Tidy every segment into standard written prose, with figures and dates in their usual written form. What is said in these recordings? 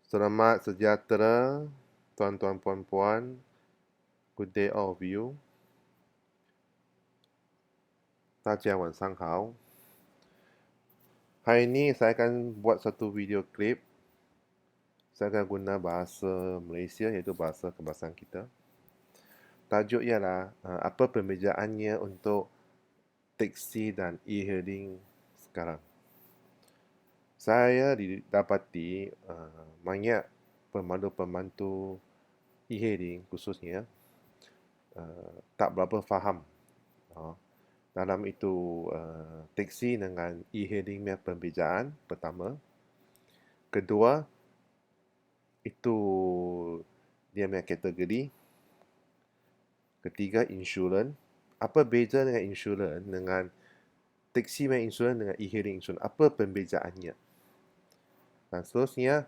Selamat sejahtera, tuan-tuan puan-puan. Good day all of you. 大家晚上好. Hari ini saya akan buat satu video klip. Saya akan guna bahasa Malaysia, iaitu bahasa kebangsaan kita. Tajuk ialah apa perbezaannya untuk teksi dan e-hailing sekarang. Saya didapati banyak pemandu-pemandu e-hailing khususnya tak berapa faham dalam itu teksi dengan e-hailing punya perbezaan pertama. Kedua, itu dia punya kategori. Ketiga, insurans. Apa beza dengan insurans dengan teksi punya insurans dengan e-hailing insurans? Apa perbezaannya? Dan seterusnya,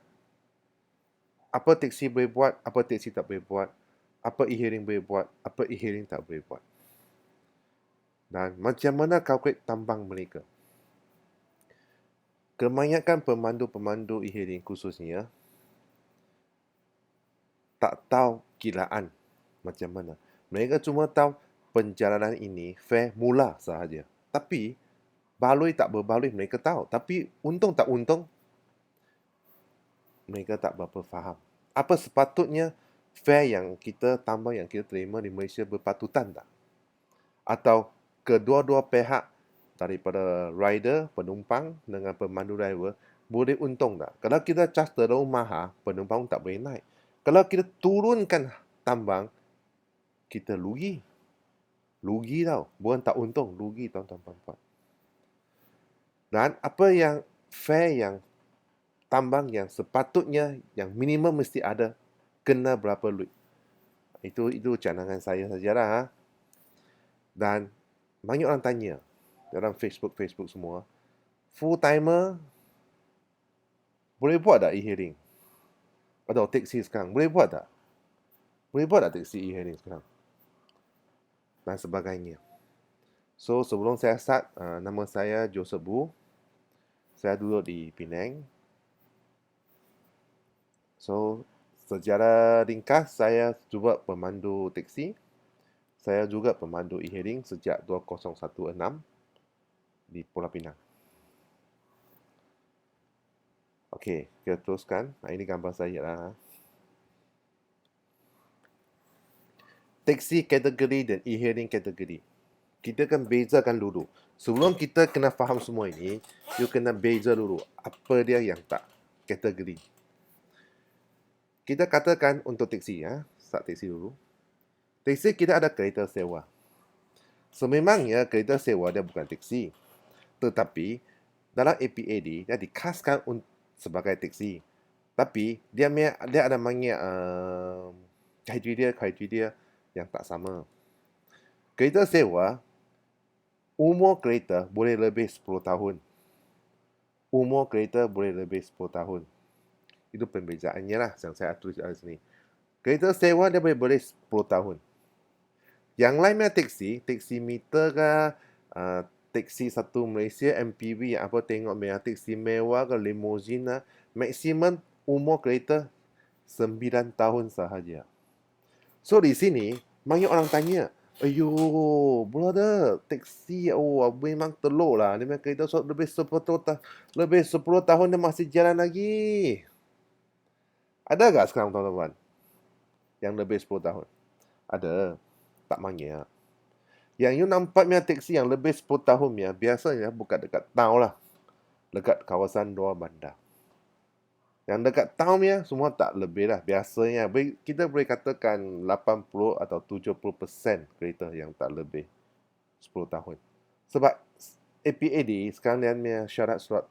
apa teksi boleh buat, apa teksi tak boleh buat, apa e-hailing boleh buat, apa e-hailing tak boleh buat. Dan macam mana kalkulate tambang mereka. Kebanyakan pemandu-pemandu e-hailing khususnya tak tahu kiraan macam mana. Mereka cuma tahu perjalanan ini fare mula sahaja. Tapi baloi tak berbaloi mereka tahu. Tapi untung tak untung, mereka tak berapa faham. Apa sepatutnya fare yang kita tambah, yang kita terima di Malaysia berpatutan tak? Atau kedua-dua pihak daripada rider, penumpang dengan pemandu driver boleh untung tak? Kalau kita charge terlalu mahal, penumpang tak boleh naik. Kalau kita turunkan tambang, kita rugi. Rugi tau. Bukan tak untung, rugi tuan-tuan puan-puan. Dan apa yang fare yang tambang yang sepatutnya, yang minimum mesti ada, kena berapa duit. Itu cadangan saya sajalah. Dan banyak orang tanya dalam Facebook semua, full timer boleh buat tak e-hailing? Atau teksi sekarang, boleh buat tak? Boleh buat tak teksi e-hailing sekarang? Dan sebagainya. So, sebelum saya start, nama saya Joseph Bu. Saya duduk di Penang. So, secara ringkas, saya juga pemandu teksi. Saya juga pemandu e-hailing sejak 2016 di Pulau Pinang. Okey, kita teruskan. Ini gambar saya lah. Teksi kategori dan e-hailing kategori. Kita akan bezakan dulu. Sebelum kita kena faham semua ini, you kena beza dulu apa dia yang tak kategori. Kita katakan untuk teksi ya, start teksi dulu. Teksi kita ada kereta sewa. Sememangnya kereta sewa dia bukan teksi. Tetapi dalam APAD dia dikhaskan sebagai teksi. Tapi dia ada banyak kriteria yang tak sama. Kereta sewa, umur kereta boleh lebih 10 tahun. Umur kereta boleh lebih 10 tahun. Itu pembezaannya lah yang saya tulis di sini. Kereta sewa dia boleh 10 tahun. Yang lainnya teksi meter ke, teksi satu Malaysia, MPV yang apa tengok merah, teksi mewah ke, limousine lah, maksimum umur kereta 9 tahun sahaja. So di sini banyak orang tanya, "Ayo, brother, teksi memang telur lah. Dia memang kereta lebih 10 tahun dia masih jalan lagi." Ada tak sekarang tuan-tuan yang lebih 10 tahun? Ada, tak banyak. Yang you nampak punya teksi yang lebih 10 tahun punya, biasanya bukan dekat town lah. Dekat kawasan luar bandar. Yang dekat town punya, semua tak lebih lah. Biasanya, kita boleh katakan 80 atau 70% kereta yang tak lebih 10 tahun. Sebab APAD sekarang dia punya syarat surat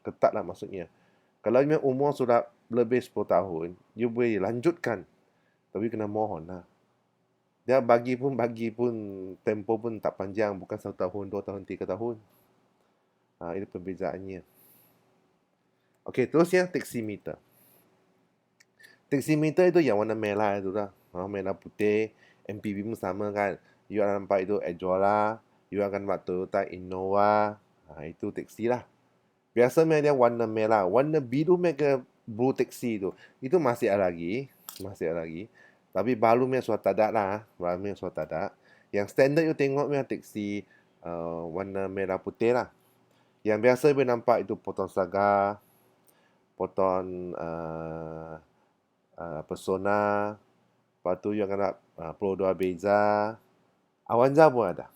ketat lah maksudnya. Kalau you punya umur sudah lebih 10 tahun, you boleh lanjutkan. Tapi kena mohon lah. Dia bagi pun tempoh pun tak panjang, bukan 1 tahun, 2 tahun, 3 tahun. Ini perbezaannya. Okey, terus yang taximeter. Taximeter itu yang warna merah itu lah. Merah putih, MPV pun sama kan. You akan nampak itu Exora, you akan nampak Toyota Innova. Itu taksi lah. Biasanya dia warna merah. Warna biru mereka Blue Taxi tu. Itu masih ada lagi. Masih ada lagi. Tapi baru punya suatu tak ada lah. Baru punya suatu tak ada. Yang standard you tengok punya taxi warna merah putih lah. Yang biasa you nampak itu Proton Saga, Proton Persona, lepas tu yang ada Pro 2 Beza, Avanza pun ada.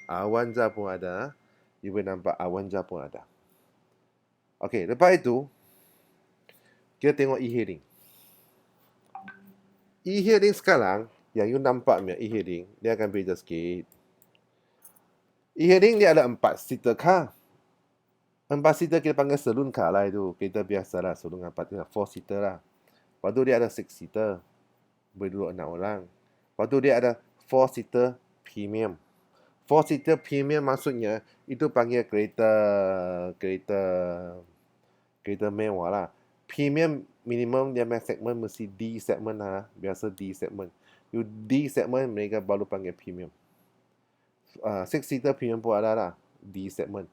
Avanza pun ada. You boleh nampak Avanza pun ada. Okey, lepas itu kita tengok e-hailing. E-hailing sekarang yang you nampak punya e-hailing, dia akan beza sikit. E-hailing dia ada 4 seater car. 4 seater kita panggil saloon car lah itu. Kereta biasa lah, saloon 4 seater lah. Lepas tu dia ada 6 seater. Boleh duduk 6 orang. Lepas tu dia ada 4 seater premium. 4 seater premium maksudnya itu panggil kereta mewah lah. Premium minimum dia punya segmen mesti D segmen lah. Biasa D segmen. You D segmen mereka baru panggil premium. 6 seater premium pun ada lah. D segmen.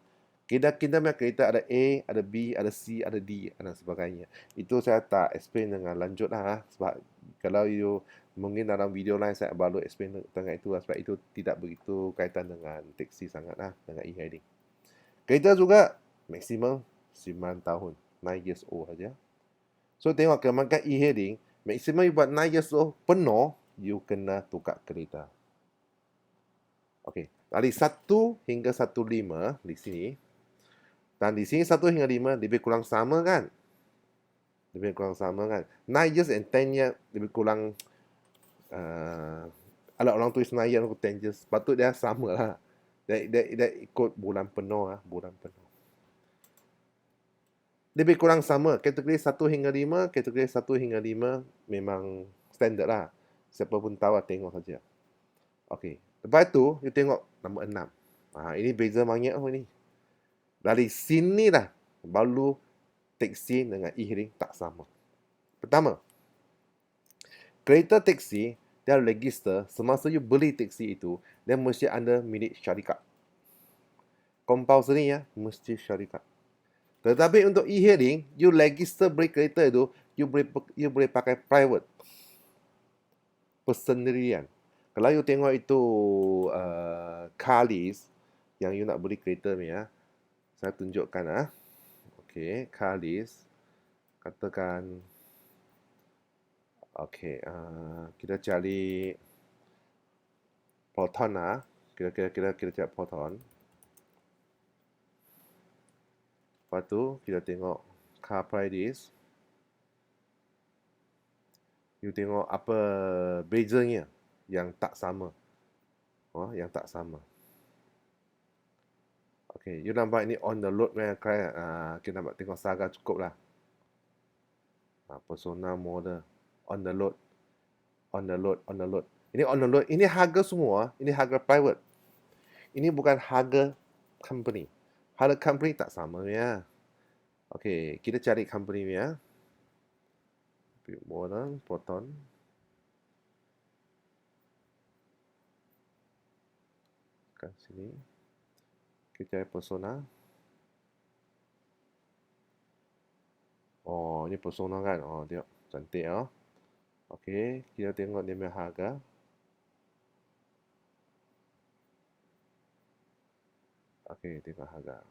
Kita punya kereta ada A, ada B, ada C, ada D dan sebagainya. Itu saya tak explain dengan lanjut lah. Sebab kalau you mungkin dalam video lain saya baru explain tentang itu lah. Sebab itu tidak begitu kaitan dengan taksi sangat lah. Dengan e-hailing. Kereta juga maksimum 9 tahun. 9 years old saja. So tengok kemakan e-hailing. Maksimum you buat 9 years old penuh. You kena tukar kereta. Okey. Dari 1 hingga 1.5 di sini. Dan di sini 1 hingga 5 lebih kurang sama kan? Lebih kurang sama kan? 9 years and 10 years lebih kurang ada orang tulis 9 years atau 10 years. Patut dia sama lah. Dia ikut bulan penuh lah. Bulan penuh. Lebih kurang sama. Kategori 1 hingga 5, kategori 1 hingga 5 memang standard lah. Siapa pun tahu lah, tengok saja. Okey. Lepas tu, you tengok nombor 6. Ini beza banyak ni. Dari sini lah baru taksi dengan e-hailing tak sama. Pertama, kereta taksi dia register semasa you beli taksi itu, dia mesti under milik syarikat. Compulsory ya, mesti syarikat. Tetapi untuk e-hailing, you register beli kereta itu, you boleh pakai private. Persendirian. Kalau you tengok itu car list yang you nak beli kereta ni ya, saya tunjukkan ah. Okey, car list. Katakan okey, kita cari Proton lah. Kita cari Proton. Lepas tu kita tengok car price list. You tengok apa bezanya yang tak sama. Yang tak sama. Okey, you nampak ini on the road punya car. Kita nampak tengok Saga cukup lah. Persona model on the road. On the road. Ini on the road. Ini harga semua. Ini harga private. Ini bukan harga company. Harga company tak sama ya. Okey, kita cari company ya. Model, Proton. Kat sini. Kita cari Persona. Oh, ini Persona kan. Oh, tengok. Cantik ya. Okey, kita tengok dia punya harga. Okey, tengok harga.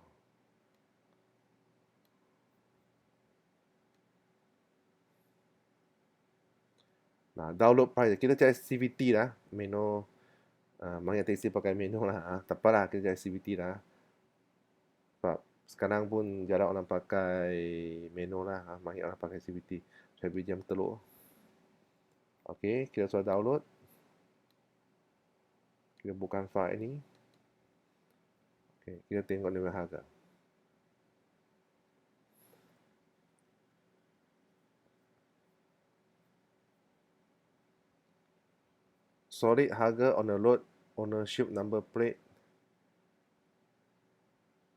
Nah, download price. Kita cari CVT lah. Menu. Banyak taksi pakai menu lah. Tak apalah, kita cari CVT lah. Sebab sekarang pun jarang orang pakai menu lah. Banyak orang pakai CVT. Saya beri jam telur. Okey, kita sudah download. Kita buka file ini. Okey, kita tengok dia harga. Solid harga on the road, ownership number plate.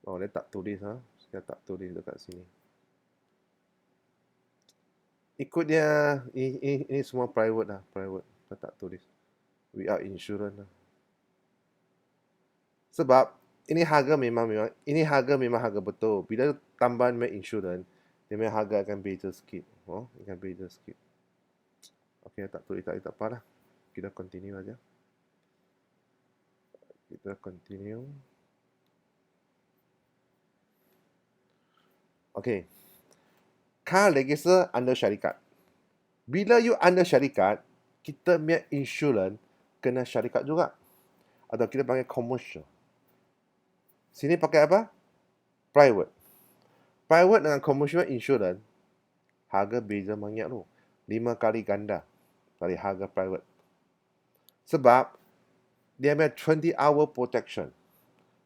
Oh, dia tak tulis ha. Dia tak tulis dekat sini. Ikut dia, ini semua private lah, private. Dia tak tulis. Without insurance lah. Sebab ini harga memang harga betul. Bila tambahan insurance, Dia punya harga akan beza sikit. Akan beza sikit. Okey, tak apa lah. Kita continue aja. Kita continue. Okey. Car register under syarikat. Bila you under syarikat, kita punya insurans kena syarikat juga. Atau kita panggil commercial. Sini pakai apa? Private. Private dengan commercial insurance, harga beza banyak tu. 5 kali ganda dari harga private. Sebab, dia punya 20-hour protection.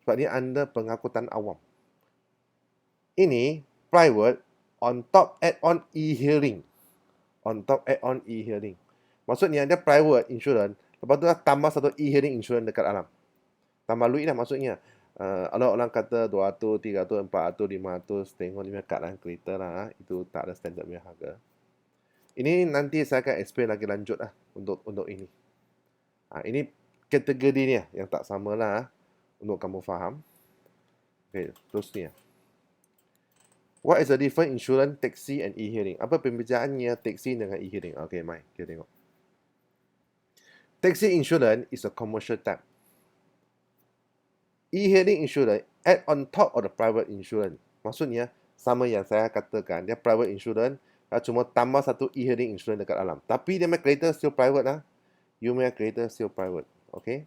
Sebab dia under pengangkutan awam. Ini, private, on top add-on e-hearing. On top add-on e-hearing. Maksudnya, dia private insurance, lepas tu tambah satu e-hearing insurance dekat alam. Tambah duit lah maksudnya. Orang kata 200, 300, 400, 500, tengok dia kat dalam kereta lah. Itu tak ada standard punya harga. Ini nanti saya akan explain lagi lanjut lah untuk ini. Ini kategori ni yang tak sama lah untuk kamu faham. Okay, terusnya. What is the difference insurance, taxi and e-hearing? Apa pembezaannya taxi dengan e-hearing? Okay, mai kita tengok. Taxi insurance is a commercial type. E-hearing insurance add on top of the private insurance. Maksudnya, sama yang saya katakan, dia private insurance, cuma tambah satu e-hearing insurance dekat alam. Tapi dia punya kereta still private lah. You punya kereta still private. Okay?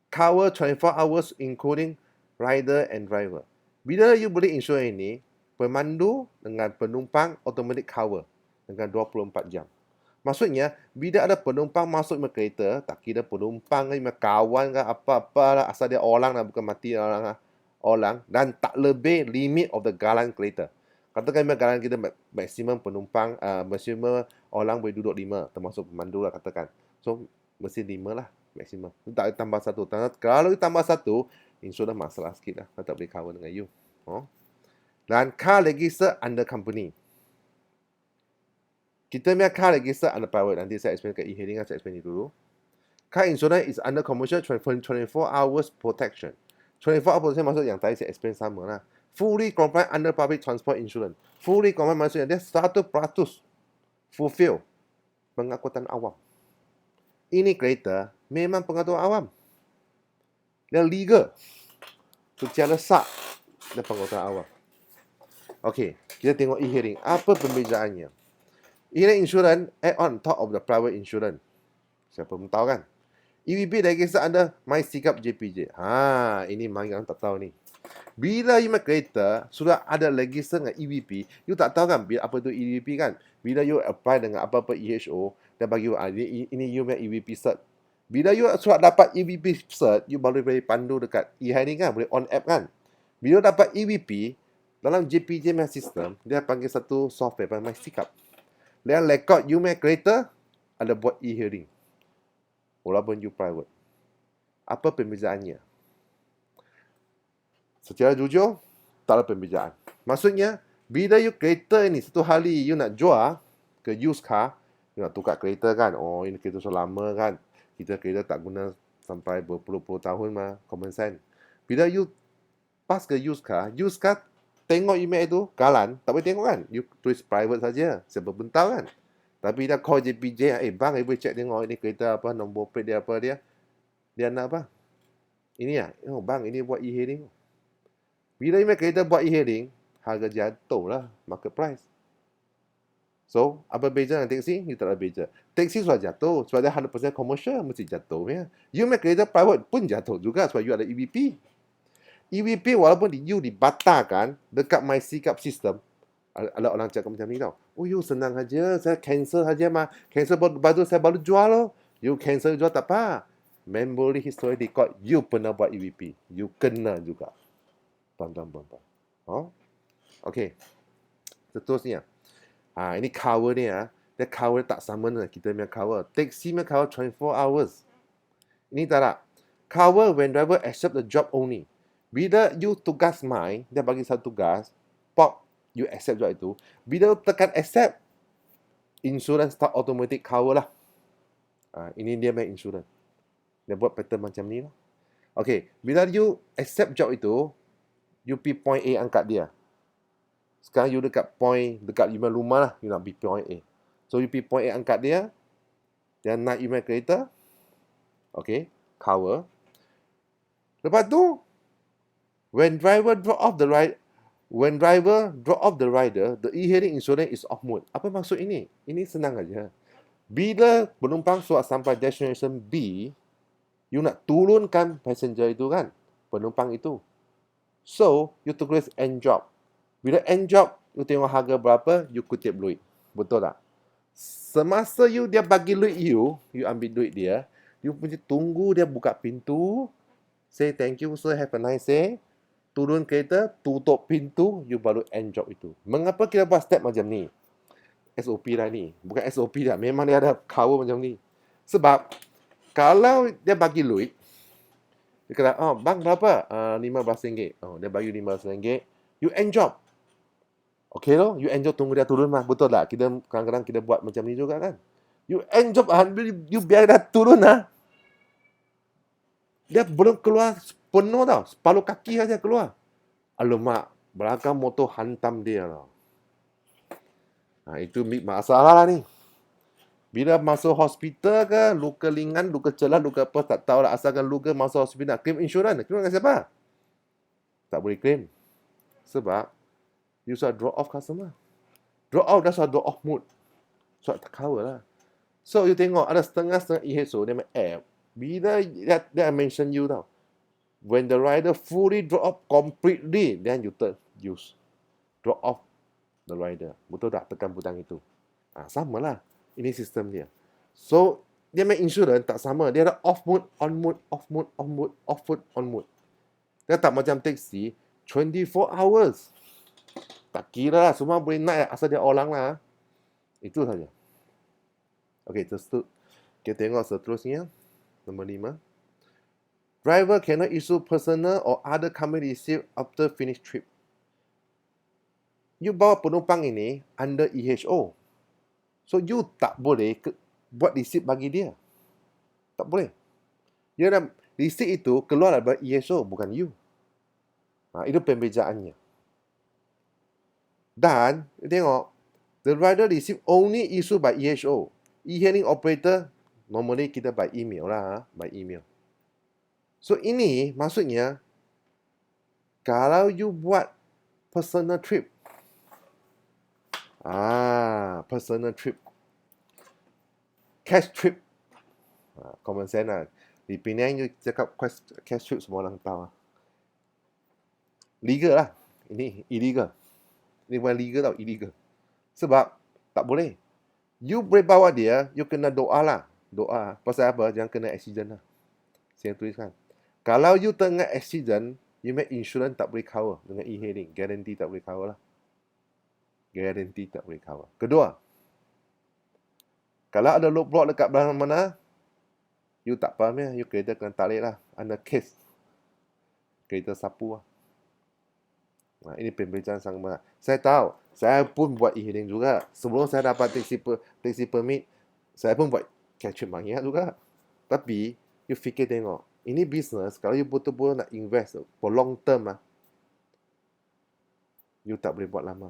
Cover 24 hours including rider and driver. Bila you beli insurans ini, pemandu dengan penumpang automatic cover dengan 24 jam. Maksudnya, bila ada penumpang masuk ke kereta, tak kira penumpang ke, kawan ke, apa-apa lah, asal dia orang lah, bukan mati orang, dan tak lebih limit of the galan kereta. Katakan galan kita maksimum penumpang, maksimum orang boleh duduk 5, termasuk pemandu lah katakan. So, mesti 5 lah, maksimum. Tak tambah 1. Kalau tambah 1, insurans masalah sikit lah, tak boleh cover dengan you. Dan car register under company. Kita punya car register under private. Nanti saya explain kat e-hearing, saya explain dulu. Car insurance is under commercial 24 hours protection. 24 hours protection maksud yang tadi saya explain sama lah. Fully compliant under public transport insurance. Fully compliant maksudnya dia 100% fulfill pengangkutan awam. Ini kereta memang pengangkutan awam. Dia legal. Secara sah dia pengangkutan awam. Okey, kita tengok e-hearing. Apa pembezaannya? E-hearing insurance add on top of the private insurance. Siapa pun tahu kan? EVP register under MySikap JPJ. Ini orang tak tahu ni. Bila you make kereta, sudah ada register dengan EVP, you tak tahu kan apa itu EVP kan? Bila you apply dengan apa-apa EHO, dia bagi you, ini you punya EVP cert. Bila you sudah dapat EVP cert, you baru boleh pandu dekat e-hearing kan? Boleh on app kan? Bila dapat EVP, dalam JPJ punya sistem, dia panggil satu software, MySikap. Dia record you punya kereta, ada buat e-hearing. Walaupun you private. Apa pembezaannya? Secara jujur, tak ada pembezaan. Maksudnya, bila you kereta ni, satu hari you nak jual ke used car, you nak tukar kereta kan, ini kereta sudah lama kan, kita kereta tak guna sampai berpuluh-puluh tahun mah, common sense. Bila you pas ke used car tengok email itu, galan, tak boleh tengok kan, you tulis private saja, siapa pun tahu kan. Tapi dah call JPJ, bang, boleh check tengok ini kereta apa, nombor plate dia apa dia. Dia nak apa? Ini bang, ini buat e-hearing. Bila ini kereta buat e-hearing, harga jatuh lah, market price. So, apa beza dengan taxi? You tak ada beza. Taxi sudah jatuh, sebab dia 100% commercial, mesti jatuh. Ya. You punya kereta private pun jatuh juga, sebab you ada EVP. EVP walaupun you dibatalkan dekat MySikap system, ada orang cakap macam ni tau. You senang saja, saya cancel saja mah. Cancel baru saya baru jual loh. You cancel jual tak apa. Memory history record, you pernah buat EVP. You kena juga. Tuan-tuan. Okay. Seterusnya. Ini cover ni dia cover tak sama dengan kita punya cover. Taxi punya cover 24 hours. Ini tak. Cover when driver accept the job only. Bila you tugas main, dia bagi satu tugas, pop, you accept job itu. Bila you tekan accept, insurance start automatic cover lah. Ini dia main insurance. Dia buat pattern macam ni lah. Okay, bila you accept job itu, you pergi point A angkat dia. Sekarang you dekat point, dekat you punya rumah lah, you nak pergi point A. So you pergi point A, angkat dia, dia naik you punya kereta, okay, cover. Lepas tu, when driver drop off the rider, the e-hailing insurance is off mode. Apa maksud ini? Ini senang aja. Bila penumpang sudah sampai destination B, you nak turunkan passenger itu kan, penumpang itu. So, you tulis end job. Bila end job, you tengok harga berapa, you kutip duit. Betul tak? Semasa dia bagi duit you ambil duit dia, you punya tunggu dia buka pintu, say thank you sir, have a nice day, turun kereta, tutup pintu, you baru end job itu. Mengapa kita buat step macam ni? SOP lah ni. Bukan SOP dah. Memang dia ada cover macam ni. Sebab, kalau dia bagi duit, dia kata, oh bang berapa? RM15. Oh, dia bagi RM15. You end job. Okay loh, you end job tunggu dia turun mah. Betul tak? Kita kadang-kadang kita buat macam ni juga kan. You end job, you biar dia turun lah. Dia belum keluar penuh tau. Separuh kaki saja keluar. Alamak, belakang motor hantam dia lah. Itu masalah lah ni. Bila masuk hospital ke, luka ringan, luka celah, luka apa, tak tahu lah. Asalkan luka masuk hospital, claim insurans. Claim dengan siapa? Tak boleh claim. Sebab, you sudah drop off customer. Drop off, dah sudah drop off mood. Sudah tak cover lah. So, you tengok, ada setengah-setengah IHSO, dia main app. Bila dia mention you tau. When the rider fully drop off completely, then you use drop off the rider. Betul tak? Tekan butang itu. Sama lah. Ini sistem dia. So, dia main insurance tak sama. Dia ada off mode, on mode, off mode, on mode, off mode, on mode. Dia tak macam taxi, 24 hours. Tak kira lah. Semua boleh naik asal dia orang lah. Itu saja. Okay, kita tengok seterusnya. Nombor 5. Driver cannot issue personal or other company receipt after finish trip. You bawa penumpang ini under EHO. So, you tak boleh buat receipt bagi dia. Tak boleh. Dia dah, receipt itu keluar dari EHO, bukan you. Itu pembezaannya. Dan, tengok, the rider receipt only issued by EHO. E-hailing operator, normally kita by email lah. By email. So, ini maksudnya, kalau you buat personal trip, personal trip, cash trip, common sense lah. Di Penang, you cakap cash trip, semua orang tahu. Legal lah. Ini illegal. Ini bukan legal tau, illegal. Sebab, tak boleh. You boleh bawa dia, you kena doa lah. Doa. Pasal apa? Jangan kena accident lah. Saya tuliskan. Kalau you tengah accident, you make insurance tak boleh cover dengan e-hailing. Guarantee tak boleh cover lah. Guarantee tak boleh cover. Kedua, kalau ada roadblock dekat belakang mana, you tak faham ya, you kereta kena tarik lah. Under case. Kereta sapu lah. Ini pembelajaran sangat. Saya tahu, saya pun buat e-hailing juga. Sebelum saya dapat taxi permit, saya pun buat cash trip banyak juga. Tapi, you fikir tengok, ini bisnes, kalau you betul-betul nak invest for long term lah, you tak boleh buat lama.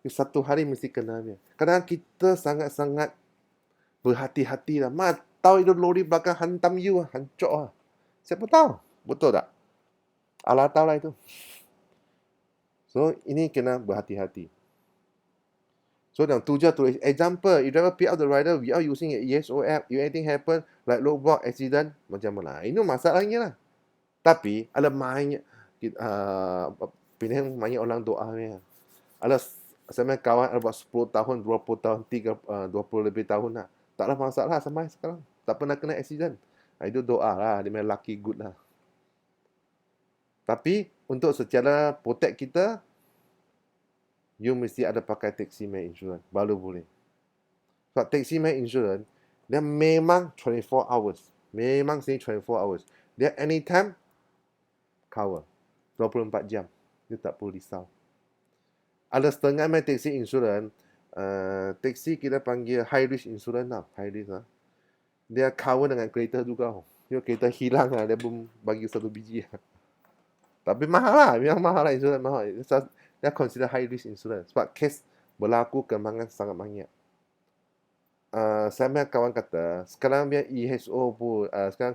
You satu hari mesti kena dia. Kadang kita sangat-sangat berhati-hati lah. Tahu itu lori belakang hantam you lah, hancur lah. Siapa tahu? Betul tak? Allah tahu lah itu. So, ini kena berhati-hati. So, dalam tujuan tulis, example, you driver pick up the rider without using a ESO app, if anything happen, like roadblock, accident, macam mana. Ini masalahnya lah. Tapi, ada banyak, Penang banyak orang doa ni. Ada, saya kawan ada buat 10 tahun, 20 tahun, 20 lebih tahun lah. Tak ada masalah sampai sekarang. Tak pernah kena accident. Itu doa lah, dia main lucky good lah. Tapi, untuk secara protect kita, you mesti ada pakai taxi man insurance. Baru boleh. Sebab taxi man insurance, dia memang 24 hours. Memang sini 24 hours. Dia anytime cover. 24 jam. Dia tak perlu risau. Ada setengah man taxi insurance, taxi kita panggil high risk insurance lah. High risk lah. Dia cover dengan kereta juga. Dia kereta hilang lah, dia pun bagi satu biji lah. Tapi mahal lah, memang mahal lah insurans mahal. dia consider high risk insurance. Sebab kes berlaku kemalangan sangat banyak. Saya punya kawan kata, sekarang punya EHO pun,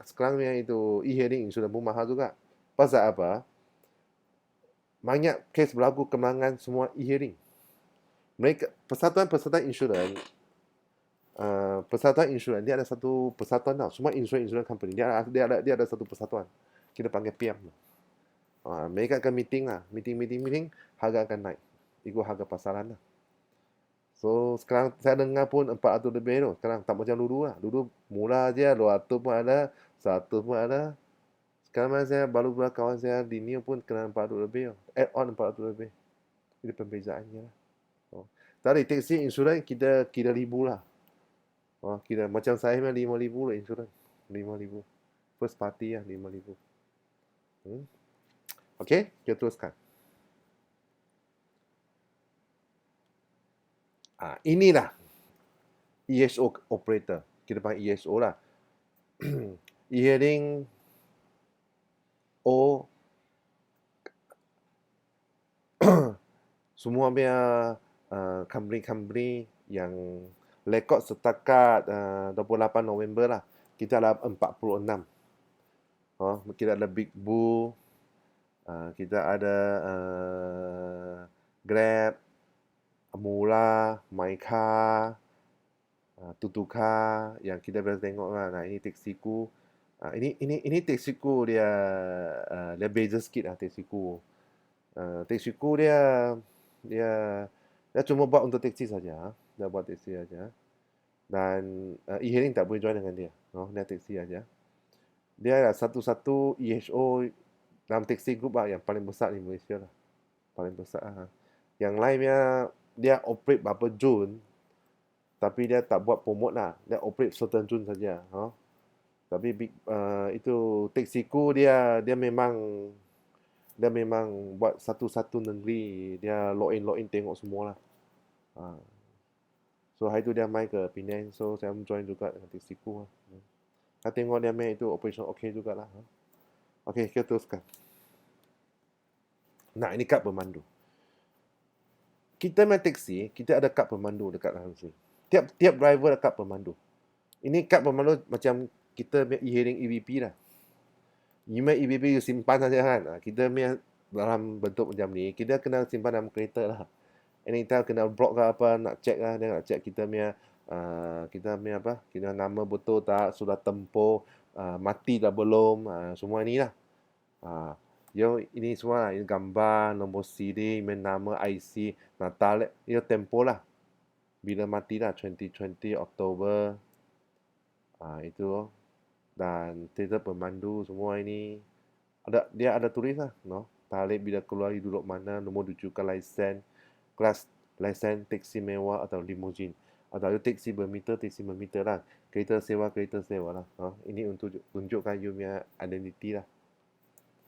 sekarang punya itu e-hearing insurance pun mahal juga. Pasal apa? Banyak kes berlaku kemalangan semua e-hearing. Mereka, persatuan-persatuan insurans, persatuan insurans, dia ada satu persatuan tau. Semua insurance company, dia ada satu persatuan. Kita panggil PM. Mereka akan meeting lah. Meeting, harga akan naik. Ikut harga pasaran lah. So, sekarang saya dengar pun 400 lebih tu. Sekarang tak macam dulu lah. Dulu mula je 200 pun ada, 100 pun ada. Sekarang saya baru pula kawan saya di New pun kena 400 lebih. Add on 400 lebih. Itu pembezaannya lah. Tadi taxi insurans kita kira ribu lah. Kira macam saya memang 5,000 lah insurans. 5,000. First party lah 5,000. Okay, kita teruskan. Inilah EHO operator. Kita panggil EHO lah. E-hearing O semua punya company-company yang rekod setakat 28 November lah. Kita ada 46. Kita ada Big Bull, kita ada Grab, Mula, MyCar, Tutuka yang kita biasa tengok lah. Nah, ini taksiku. Ini taksiku dia dia beza sikit lah taksiku. Taksiku dia cuma buat untuk taksi saja. Dia buat taksi saja. Dan e-hailing tak boleh join dengan dia. Dia taksi saja. Dia adalah satu-satu EHO dalam taksi group lah yang paling besar di Malaysia lah. Paling besar lah. Yang lainnya dia operate berapa Jun, tapi dia tak buat promote lah. Dia operate certain Jun saja. Tapi itu taksiku dia memang buat satu-satu negeri. Dia log in tengok semua lah. So hari tu dia main ke Penang. So saya join juga dengan taksiku lah. Saya tengok dia main itu operation okay jugalah. Okay, kita teruskan. Nah, ini kad pemandu. Kita main taksi, kita ada kad pemandu dekat dalam sini. Tiap driver ada kad pemandu. Ini kad pemandu macam kita main e-hearing EVP lah. You main EVP, you simpan saja kan. Kita main dalam bentuk macam ni, kita kena simpan dalam kereta lah. Anytime kena block ke apa, nak check lah. Dia nak check kita punya apa, kita nama betul tak, sudah tempoh, mati dah belum, semua ni lah. Ini semua lah, ini gambar, nombor siri, nama IC, Natal, ini tempoh lah. Bila mati lah, 2020 Oktober. Itu. Dan cerita pemandu semua ini, dia ada tulis lah. Tarikh bila keluar, duduk mana, nombor rujukan lesen, kelas lesen taksi mewah atau limousine. Atau taksi bermeter lah. Kereta sewa lah. Ini untuk tunjukkan you punya identiti lah.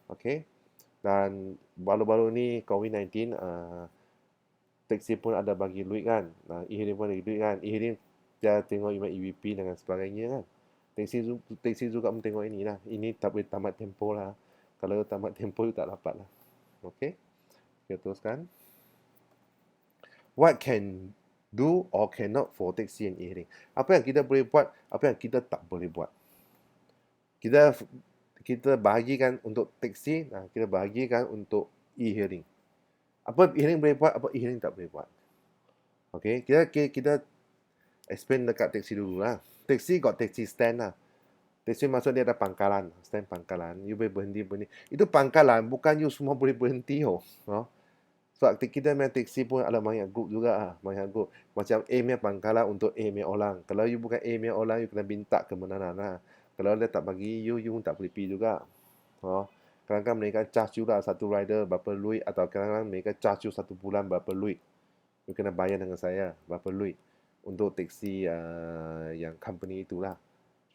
Okay. Dan baru-baru ni COVID-19, taksi pun ada bagi duit kan. E-hailing pun bagi duit kan. E-hailing dia tengok EVP dan sebagainya kan. Taksi juga pun tengok ini lah. Ini tak boleh tamat tempoh lah. Kalau tamat tempoh, tak dapat lah. Okay. Kita teruskan. What can do or cannot for taxi and e-hailing? Apa yang kita boleh buat, apa yang kita tak boleh buat. Kita bahagikan untuk taksi, kita bahagikan untuk e-hailing. Apa e-hailing boleh buat, apa e-hailing tak boleh buat. Okay, kita explain dekat taksi dulu lah. Taksi got taxi stand lah. Taksi maksud dia ada pangkalan, stand pangkalan. You boleh berhenti. Itu pangkalan, bukan you semua boleh berhenti. Sebab kita main taksi pun ada banyak group juga. Banyak group. Macam A punya pangkalan untuk A punya orang. Kalau you bukan A punya orang, you kena minta ke mana-mana. Kalau dia tak bagi you tak boleh pergi juga. Kadang-kadang mereka charge you lah satu rider berapa luit. Atau kadang-kadang mereka charge you satu bulan berapa luit. You kena bayar dengan saya berapa luit. Untuk taksi yang company itulah.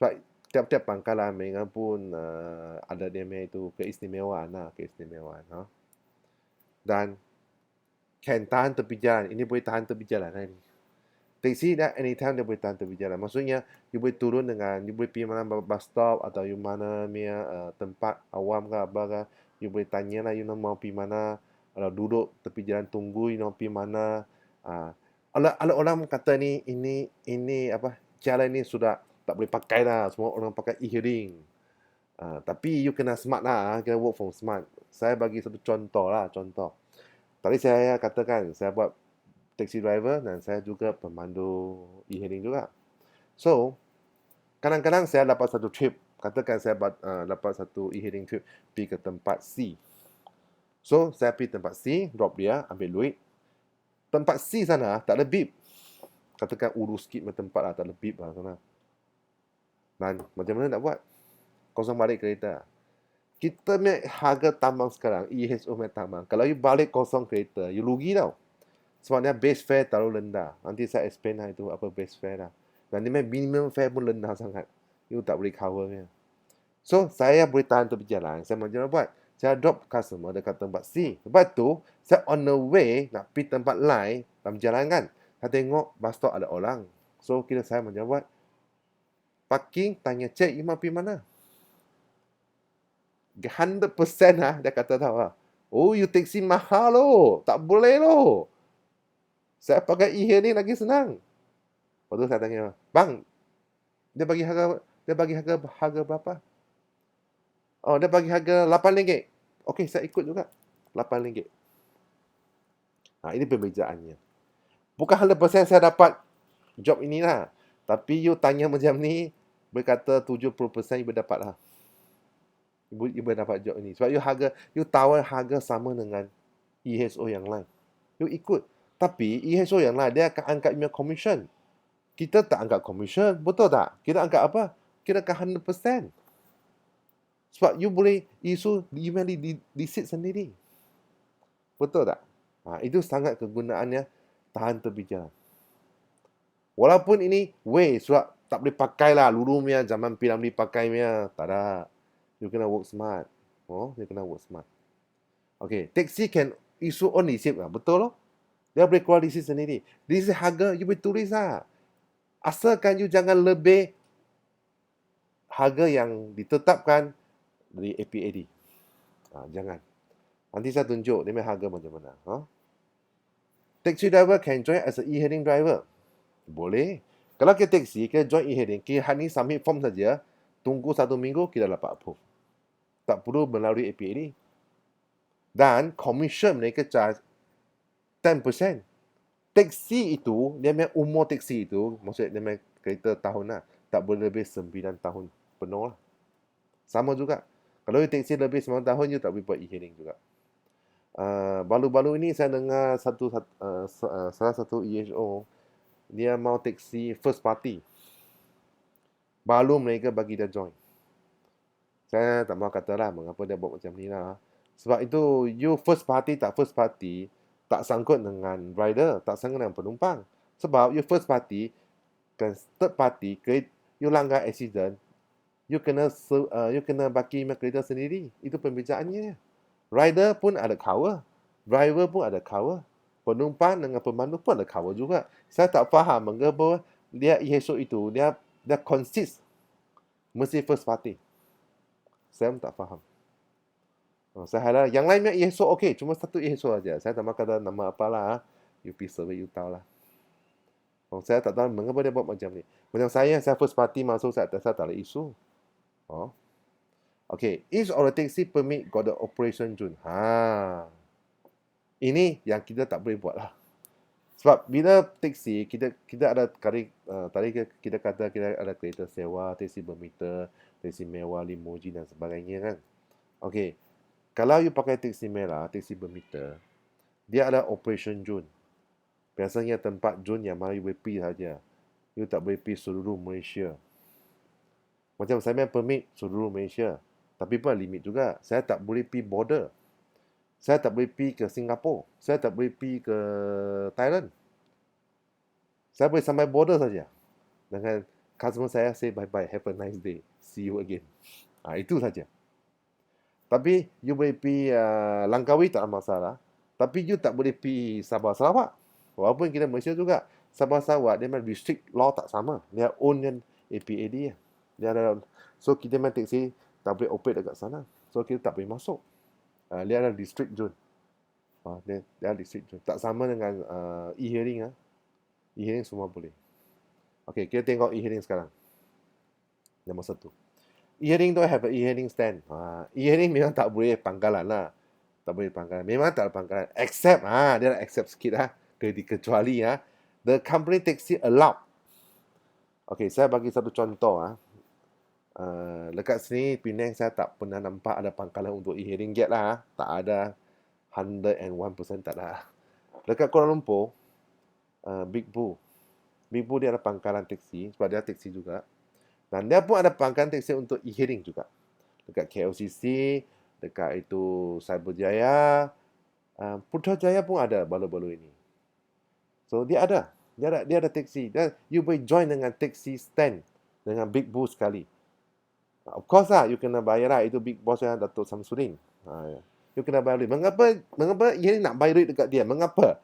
Sebab tiap-tiap pangkalan mereka pun ada dia itu keistimewaan lah. Keistimewaan. Dan can tahan tepi jalan. Ini boleh tahan tepi jalan kan. Taksi dah anytime dia boleh tahan tepi jalan. Maksudnya, you boleh turun dengan, you boleh pergi mana bus stop atau you mana tempat awam ke apa ke. You boleh tanya lah, you mau pergi mana. Kalau duduk tepi jalan tunggu you know, pergi mana. Ada orang kata ini apa, cara ni sudah tak boleh pakai lah. Semua orang pakai e-hearing. Tapi you kena smart lah, kena work from smart. Saya bagi satu contoh lah, contoh. Tadi saya katakan, saya buat taxi driver dan saya juga pemandu e-hailing juga. So, kadang-kadang saya dapat satu trip. Katakan saya dapat satu e-hailing trip pergi ke tempat C. So, saya pergi tempat C, drop dia, ambil duit. Tempat C sana tak ada beep. Katakan urus sikit tempat lah, tak ada beep lah sana. Dan macam mana nak buat? Kosong balik kereta. Kita punya harga tambang sekarang, EHSO punya tambang. Kalau you balik kosong kereta, you rugi tau. Sebabnya base fare terlalu rendah. Nanti saya explain lah itu apa base fare lah. Dan dia minimum fare pun rendah sangat. You tak boleh covernya. So, saya boleh tahan tepi jalan. Saya macam mana buat? Saya drop customer dekat tempat C. Lepas tu, saya on the way nak pergi tempat lain dalam jalan kan. Saya tengok bus stop ada orang. So, kira saya macam buat. Parking, tanya cek, you mau pergi mana? 100% lah, dia kata tahu lah. Oh, you taxi mahal loh. Tak boleh loh. Saya pakai e-hailing lagi senang. Lepas tu saya tanya, bang, dia bagi harga berapa? Oh, dia bagi harga RM8. Okey, saya ikut juga. RM8. Ini perbezaannya. Bukan 100% saya dapat job inilah. Tapi you tanya macam ni, berkata 70% you dapat lah. You dapat job ini. Sebab you tawar harga sama dengan EHSO yang lain. You ikut. Tapi EHSO yang lain, dia akan angkat punya commission. Kita tak angkat commission, betul tak? Kita angkat apa? Kita akan 100%. Sebab you boleh isu email di seat sendiri. Betul tak? Itu sangat kegunaannya tahan tepi jalan. Walaupun ini sebab tak boleh pakai lah. Lurumnya zaman pilam dipakainya. Tak ada. You kena work smart. You kena work smart. Okay, taxi can issue on receipt lah. Betul loh. Dia boleh keluar receipt sendiri. Receipt harga, you boleh tulis lah. Asalkan you jangan lebih harga yang ditetapkan dari APAD. Jangan. Nanti saya tunjuk dia punya harga macam mana. Taxi driver can join as a e-hailing driver. Boleh. Kalau kita taxi, kita join e-hailing, kita hanya submit form saja, tunggu 1 minggu, kita dapat approve. Tak perlu melalui APAD. Dan commission mereka charge 10%. Taxi itu, dia punya umur taxi itu, maksudnya dia punya kereta tahun lah, tak boleh lebih 9 tahun penuh lah. Sama juga. Kalau you taxi lebih 9 tahun, you tak boleh buat e-hailing juga. Baru-baru ini saya dengar salah satu EHO, dia mau taxi first party. Baru mereka bagi dia join. Saya tak mahu kata lah mengapa dia buat macam ni lah. Sebab itu, you first party, tak sangkut dengan rider, tak sangkut dengan penumpang. Sebab you first party, kan third party, you langgar accident, you kena baki kereta sendiri. Itu pembezaannya. Rider pun ada cover, driver pun ada cover, penumpang dengan pemandu pun ada cover juga. Saya tak faham mengapa dia EHSO itu, dia consist mesti first party. Saya pun tak faham. Saya harap yang lainnya EHSO okey, cuma satu EHSO aja. Saya tak mahu kata nama apalah. You pergi survey, you tahu lah. Saya tak tahu mengapa dia buat macam ni. Macam saya first party masuk, saya tak ada isu. Okay, each of the taxi permit got the operation zone. Ini yang kita tak boleh buat lah. Sebab bila taxi, kita ada tadi kita kata kita ada kereta sewa, taxi bermeter, taxi mewah, limousine dan sebagainya kan. Okay, kalau you pakai taxi merah, taxi bermeter, dia ada operation zone. Biasanya tempat zone yang mana you boleh pergi saja. You tak boleh pergi seluruh Malaysia. Macam saya punya permit seluruh Malaysia. Tapi pun limit juga. Saya tak boleh pergi border. Saya tak boleh pergi ke Singapura. Saya tak boleh pergi ke Thailand. Saya boleh sampai border saja. Dengan customer saya say bye-bye, have a nice day. See you again. Itu saja. Tapi you boleh pergi Langkawi tak ada masalah. Tapi you tak boleh pergi Sabah Sarawak. Walaupun kita Malaysia juga. Sabah Sarawak dia memang district law tak sama. Dia own kan APAD. Dia ada, so kita memang taxi tak boleh operate dekat sana. So kita tak boleh masuk. Dia ada district zone. Dia restrict. Tak sama dengan e-hearing. E-hearing semua boleh. Okey, kita tengok e-hearing sekarang. Nombor 1. E-hearing tu have a e-hearing stand. E-hearing memang tak boleh pangkalan lah. Tak boleh pangkalan. Memang tak ada pangkalan. Except, dia nak accept sikit lah. Kecuali, the company taxi allowed. Okey, saya bagi satu contoh. Dekat sini, Penang, saya tak pernah nampak ada pangkalan untuk e-hearing yet lah. Tak ada. 101% tak ada. Dekat Kuala Lumpur, Big Boo. Big Boo dia ada pangkalan taksi, sebab dia taksi juga. Dan dia pun ada pangkalan taksi untuk e-hearing juga. Dekat KLCC, dekat itu Cyberjaya, Putrajaya pun ada baru-baru ini. So dia ada. Dia ada taksi. You boleh join dengan taksi stand dengan Big Boo sekali. Of course lah, you kena bayar lah. Itu Big Boss yang Datuk Samsudin. You kena bayar duit. Mengapa e-hearing nak bayar duit dekat dia? Mengapa?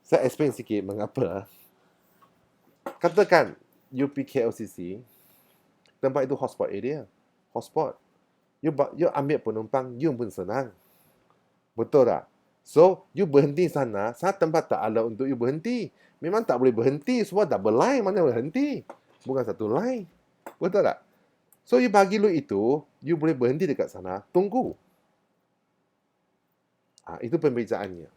Saya explain sikit mengapa. Katakan you pergi KLCC, tempat itu hotspot area. Hotspot. You ambil penumpang, you pun senang. Betul tak? So, you berhenti sana tempat tak ada untuk you berhenti. Memang tak boleh berhenti, semua double line, mana berhenti. Bukan satu line. Betul tak? So, you bagi lu itu, you boleh berhenti dekat sana, tunggu. Itu pembezaannya.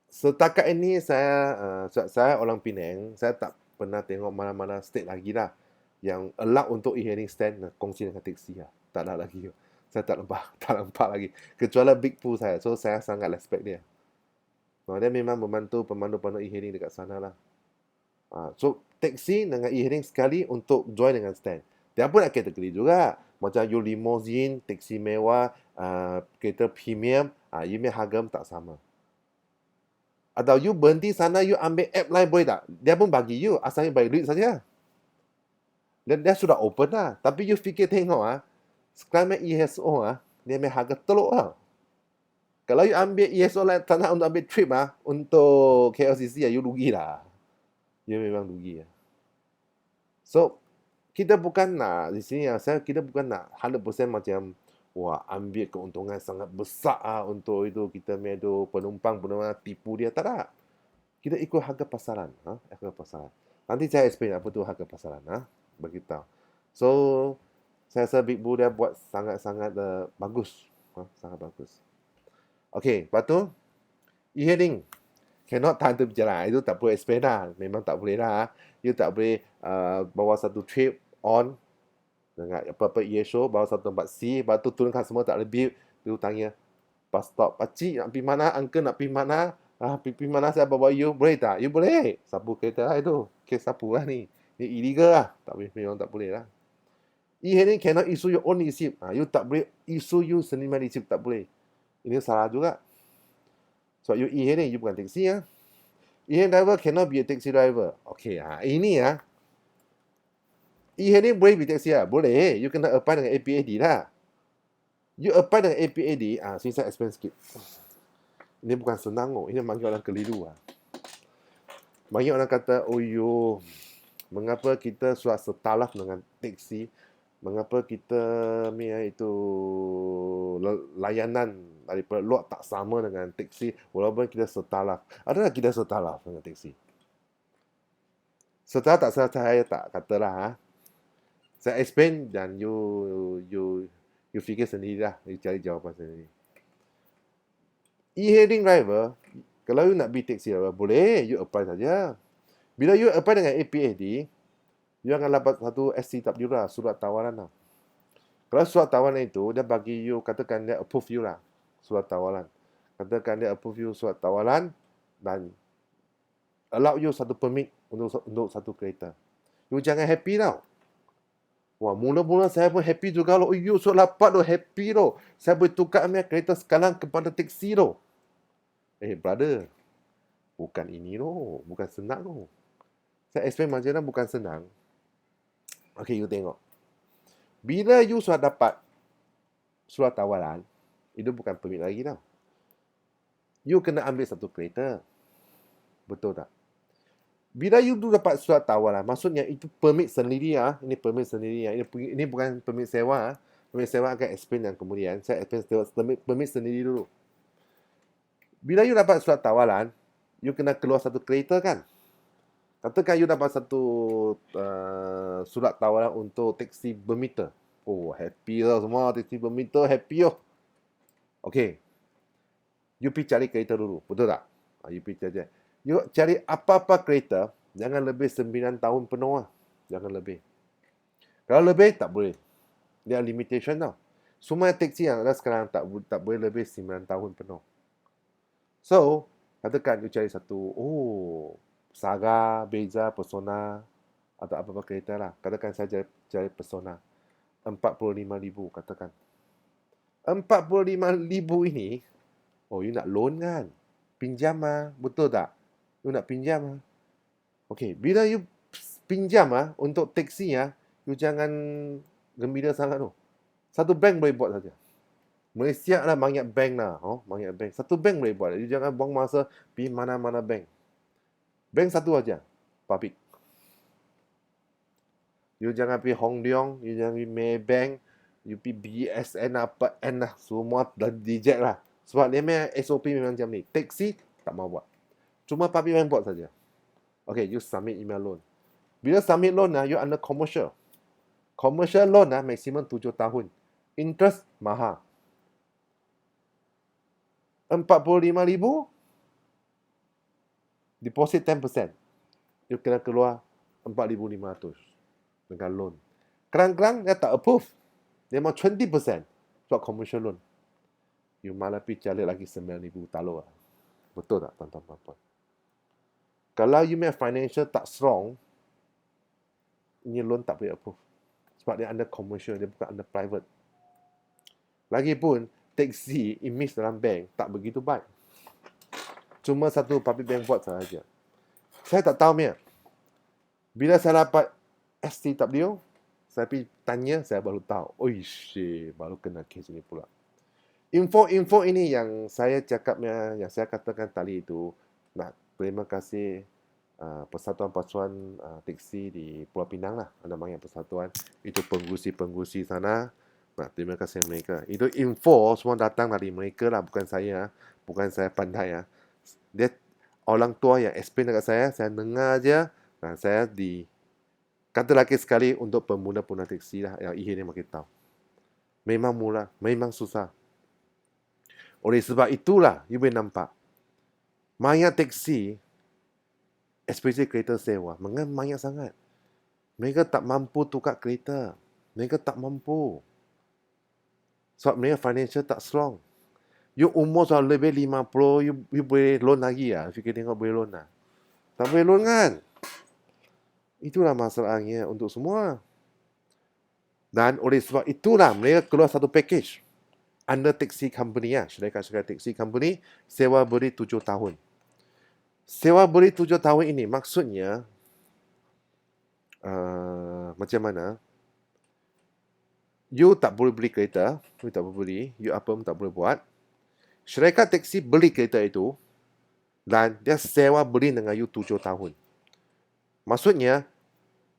Setakat ini saya orang Penang, saya tak pernah tengok mana-mana state lagi lah yang allow untuk e-hearing stand kongsi dengan taksi lah. Tak ada lagi. Saya tak nampak lagi. Kecuali Big Pooh saya. So, saya sangat respect dia. Dia memang membantu pemandu-pemandu e-hearing dekat sana lah. So, taksi dengan e-hearing sekali untuk join dengan stand. Dia pun ada kategori juga. Macam you limousine, taksi mewah, kereta premium, you punya harga tak sama. Atau you berhenti sana, you ambil app lain boleh tak? Dia pun bagi you, asalnya bayar duit saja. Dan dia sudah open lah. Tapi you fikir tengok, sekarang ESO, dia punya harga teluk lah. Kalau you ambil ESO lain, tak nak untuk ambil trip, untuk KLCC, you rugi lah. You memang rugi. So, kita bukan nak, di sini, kita bukan nak 100% macam, ambil keuntungan sangat besar untuk itu kita punya penumpang tipu dia. Tak ada. Kita ikut harga pasaran. Harga pasaran. Nanti saya explain apa tu harga pasaran. Beritahu. So, saya rasa Big Boo dia buat sangat-sangat bagus. Sangat bagus. Okey, lepas tu, e-hearing. Cannot tahan tu berjalan. Itu tak boleh explain lah. Memang tak boleh lah. You tak boleh bawa satu trip on dengan apa-apa e-show, bawa satu tempat C, lepas tu turunkan semua tak lebih. Dia tanya, bus stop, pakcik nak pergi mana, uncle nak pergi mana, pergi mana saya bawa you, boleh tak? You boleh. Sapu kereta lah itu. Kes sapu lah ni. Ini illegal lah. Tak boleh, memang tak boleh lah. E-hearing cannot issue your own receipt. You tak boleh issue you sendiri receipt, tak boleh. Ini salah juga. So, you e-hearing, you bukan taxi ya. E-hearing driver cannot be a taxi driver. Okay, ini ya. E-hearing boleh be taxi lah. Boleh. You kena apply dengan APAD lah. You apply dengan APAD, sini saya explain sikit. Ini bukan senang. Ini bagi orang keliru. Banyak orang kata, mengapa kita sudah setalaf dengan taksi? Mengapa kita itu layanan daripada luar tak sama dengan taksi walaupun kita setalaf? Adakah kita setalaf dengan taksi? Setalaf tak saya tak katalah. Saya explain dan you fikir sendirilah. You cari jawapan sendiri. E-hearing driver, kalau you nak be taxi driver, boleh. You apply saja. Bila you apply dengan APAD, you akan dapat satu SCW lah, surat tawaran lah. Kalau surat tawaran itu, dia bagi you, katakan dia approve you lah, surat tawaran. Katakan dia approve you surat tawaran dan allow you satu permit untuk satu kereta. You jangan happy tau. Mula-mula saya pun happy juga loh. You surat dapat loh, happy loh. Saya boleh tukar ambil kereta sekarang kepada taksi loh. Brother, bukan ini loh, bukan senang loh. Saya explain macam mana bukan senang. Okay, you tengok. Bila you sudah dapat surat tawaran, itu bukan permit lagi tau. You kena ambil satu kereta. Betul tak? Bila you dapat surat tawaran, maksudnya itu permit sendiri ya. Ini permit sendiri ya. Ini bukan permit sewa. Permit sewa akan explain yang kemudian. Saya explain permit sendiri dulu. Bila you dapat surat tawaran, you kena keluar satu kereta kan? Katakan you dapat satu surat tawaran untuk taksi bermeter. Oh, happy lah semua. Taksi bermeter, happy oh. Okay. You pergi cari kereta dulu. Betul tak? You pergi cari. You cari apa-apa kereta, jangan lebih 9 tahun penuh lah. Jangan lebih. Kalau lebih, tak boleh. Dia limitation tau. Semua taksi yang ada sekarang tak boleh lebih 9 tahun penuh. So, katakan you cari satu, Saga, Beza, Persona, atau apa-apa kereta lah. Katakan saya cari Persona. 45,000 katakan. 45,000 ini, you nak loan kan? Pinjam lah, betul tak? You nak pinjam lah. Okay, bila you pinjam lah untuk taksi lah, you jangan gembira sangat tu. Satu bank boleh buat saja. Malaysia lah banyak bank lah. Banyak bank. Satu bank boleh buat. You jangan buang masa pergi mana-mana bank. Bank satu aja. Public. You jangan pergi Hong Leong. You jangan pergi Maybank. You pergi BSN apa N lah. Semua dah reject lah. Sebab dia memang SOP memang macam ni. Taxi tak mau buat. Cuma public bank buat saja. Okay, you submit email loan. Bila submit loan lah, you under commercial. Commercial loan lah, maksimum 7 tahun. Interest mahal. 45,000 deposit 10%. You kena keluar 4,500 dengan loan. Kerang-kerang dia tak approve. Dia mau 20% sebab commercial loan. You malah pergi cari lagi 9,000 taluh lah. Betul tak tuan-tuan puan-puan? Kalau you punya financial tak strong, ini loan tak boleh approve. Sebab dia under commercial, dia bukan under private. Lagipun, taksi image dalam bank tak begitu baik. Cuma satu public bank buat sahaja. Saya tak tahu punya. Bila saya dapat STW, saya pergi tanya, saya baru tahu. Baru kena kes ini pula. Info-info ini yang saya cakapnya, yang saya katakan tadi itu, nak terima kasih Persatuan-Persatuan Taksi di Pulau Pinang lah. Ada banyak persatuan. Itu pengurusi-pengurusi sana. Nah, terima kasih mereka. Itu info semua datang dari mereka lah. Bukan saya. Bukan saya pandai ya. Dia orang tua yang explain dekat saya dengar aja. Dan saya kata lagi sekali untuk pemula-pemula taksi lah. Yang ini makin tahu. Memang mula. Memang susah. Oleh sebab itulah, you boleh nampak. Banyak taksi, especially kereta sewa, banyak sangat. Mereka tak mampu tukar kereta. Mereka tak mampu. Sebab mereka financial tak strong. You umur soal lebih 50, you boleh loan lagi lah. Fikir tengok boleh loan lah. Tak boleh loan kan? Itulah masalahnya untuk semua. Dan oleh sebab itulah mereka keluar satu package. Under taxi company lah. Syarikat-syarikat taxi company, sewa beri 7 tahun. Sewa beri 7 tahun ini maksudnya macam mana? You tak boleh beli kereta, you tak boleh beli, you apa pun tak boleh buat. Syarikat taksi beli kereta itu dan dia sewa beri dengan you 7 tahun. Maksudnya,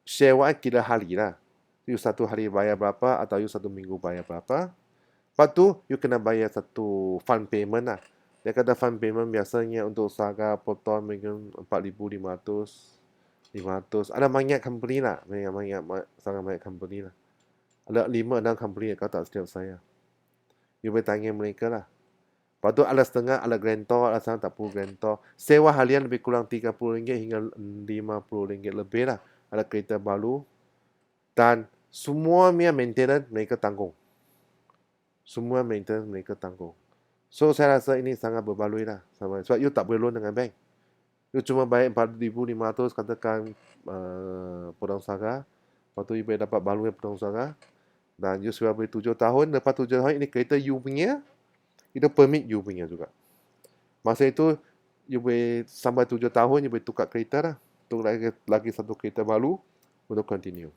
sewa kira hari lah. You satu hari bayar berapa atau you satu minggu bayar berapa. Lepas tu, you kena bayar satu fund payment lah. Dia kata fund payment biasanya untuk Saga, Proton, mungkin 4,500, 500. Ada banyak company lah. Sangat banyak company lah. Ada 5-6 company yang kata setiap saya. You boleh tanya mereka lah. Lepas tu ada setengah, ada grantor, ada setengah tak perlu grantor. Sewa harian lebih kurang RM30 hingga RM50 lebih lah. Ada kereta baru. Dan semua maintenance mereka tanggung. Semua maintenance mereka tanggung. So, saya rasa ini sangat berbaloi lah. Sebab you tak boleh loan dengan bank. You cuma bayar 4,500 katakan Podang Saga. Lepas tu you boleh dapat baloi Podang Saga. Dan you sudah beri 7 tahun. Lepas 7 tahun ini kereta you punya. Itu permit you punya juga. Masa itu, you boleh sampai 7 tahun, you boleh tukar kereta lah. Untuk lagi satu kereta baru untuk continue.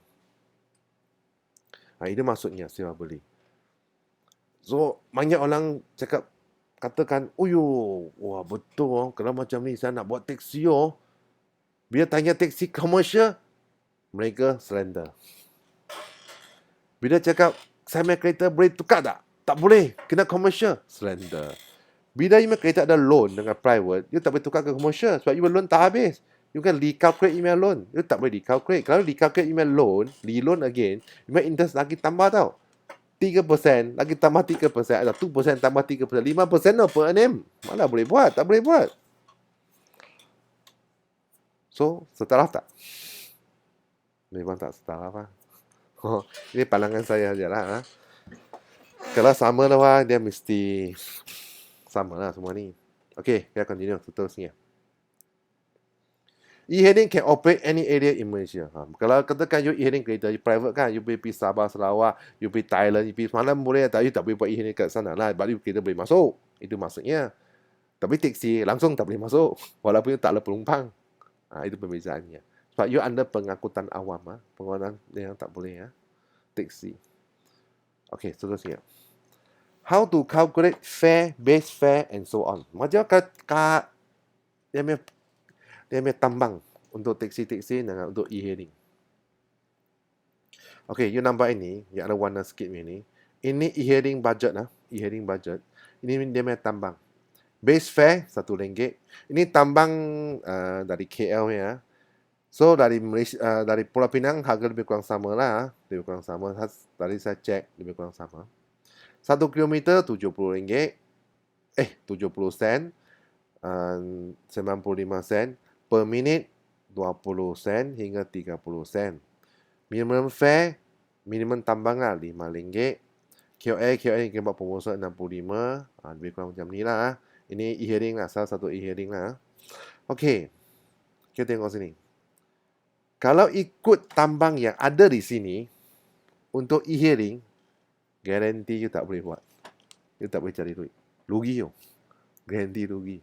Itu maksudnya sewa beli. So, banyak orang katakan, wah betul, kalau macam ni saya nak buat taksi. Bila tanya taksi commercial, mereka surrender. Bila cakap, saya main kereta boleh tukar tak? Tak boleh, kena commercial, surrender. Bila you punya kereta ada loan dengan private, you tak boleh tukar ke commercial sebab you loan tak habis. You kan recalculate email loan. You tak boleh recalculate. Kalau recalculate email loan, re-loan again, you punya interest lagi tambah tau. 3%, lagi tambah 3%, atau 2% tambah 3%, 5% tau per annum. Mana boleh buat? Tak boleh buat. So, setaraf tak? Memang tak setaraf lah. Ini pandangan saya je lah. Kalau sama lah, dia mesti sama lah semua ni. Okay, kita continue seterusnya. E-hailing can operate any area in Malaysia. Kalau katakan you e-hailing kereta, you private kan, you boleh pergi Sabah, Sarawak, you pergi Thailand, you pergi mana boleh, tak, you tak boleh buat e-hailing kat sana lah, baru kereta boleh masuk. Itu maksudnya. Tapi taksi langsung tak boleh masuk, walaupun you tak ada penumpang. Itu perbezaannya. Sebab you under pengangkutan awam, pengangkutan yang tak boleh, taksi. Okay, seterusnya. How to calculate fare, base fare and so on. Macam kat dia punya tambang untuk taksi-taksi dengan untuk e-hailing. Okay, you nampak ini, yang ada warna sikit ni. Ini e-hailing budget lah, e-hailing budget. Ini dia punya tambang. Base fare RM1. Ini tambang dari KL ya. So dari Malaysia, dari Pulau Pinang harga lebih kurang sama lah, lebih kurang sama. Tadi saya cek lebih kurang sama. 1 kilometer RM70, 70 sen, 95 sen. Per minit 20 sen hingga 30 sen. Minimum fare, minimum tambang lah RM5. KOA kita buat promosi 65. Lebih kurang macam ni lah. Ini e-hailing lah, salah satu e-hailing lah. Okey, kita tengok sini. Kalau ikut tambang yang ada di sini, untuk e-hailing, garanti you tak boleh buat. You tak boleh cari duit. Rugi you. Garanti rugi.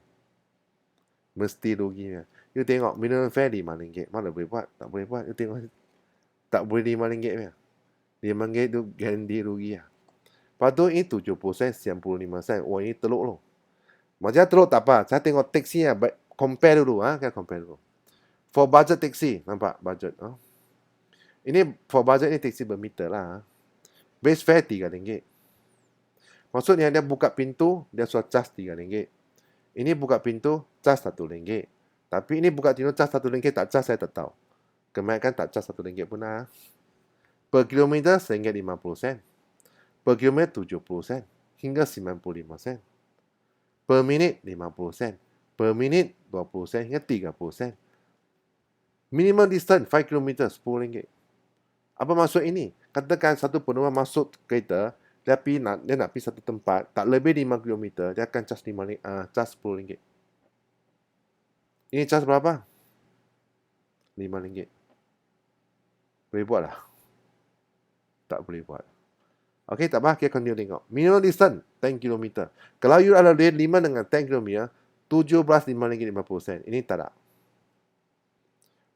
Mesti rugi. You tengok minimum fare RM5. Mana boleh buat? Tak boleh buat. You tengok. Tak boleh RM5. RM5 tu garanti rugi lah. Lepas tu ini 70 sen, 95 sen. Wah, ini teluk loh. Macam teluk tak apa. Saya tengok taksi lah. Compare dulu. Kan compare dulu. For budget taxi. Nampak budget. Ini for budget ni taksi bermeter lah. Base fare RM3. Maksudnya dia buka pintu, dia suruh charge RM3. Ini buka pintu, charge RM1. Tapi ini buka pintu, charge RM1, tak charge saya tak tahu. Kebanyakan tak charge RM1 pun lah. Per kilometer RM1.50. Per kilometer 70 sen. Hingga 95 sen. Per minit 50 sen. Per minit 20 sen hingga 30 sen. Minimum distance 5 km RM10. Apa maksud ini? Katakan satu penumpang masuk kereta, dia nak pergi satu tempat, tak lebih 5 km, dia akan charge RM10. Ini charge berapa? RM5. Boleh buat lah? Tak boleh buat. Okey, tak apa, kita continue tengok. Minimum distance 10 km. Kalau you ada rate 5 dengan 10 km, RM17.50. Ini tak ada.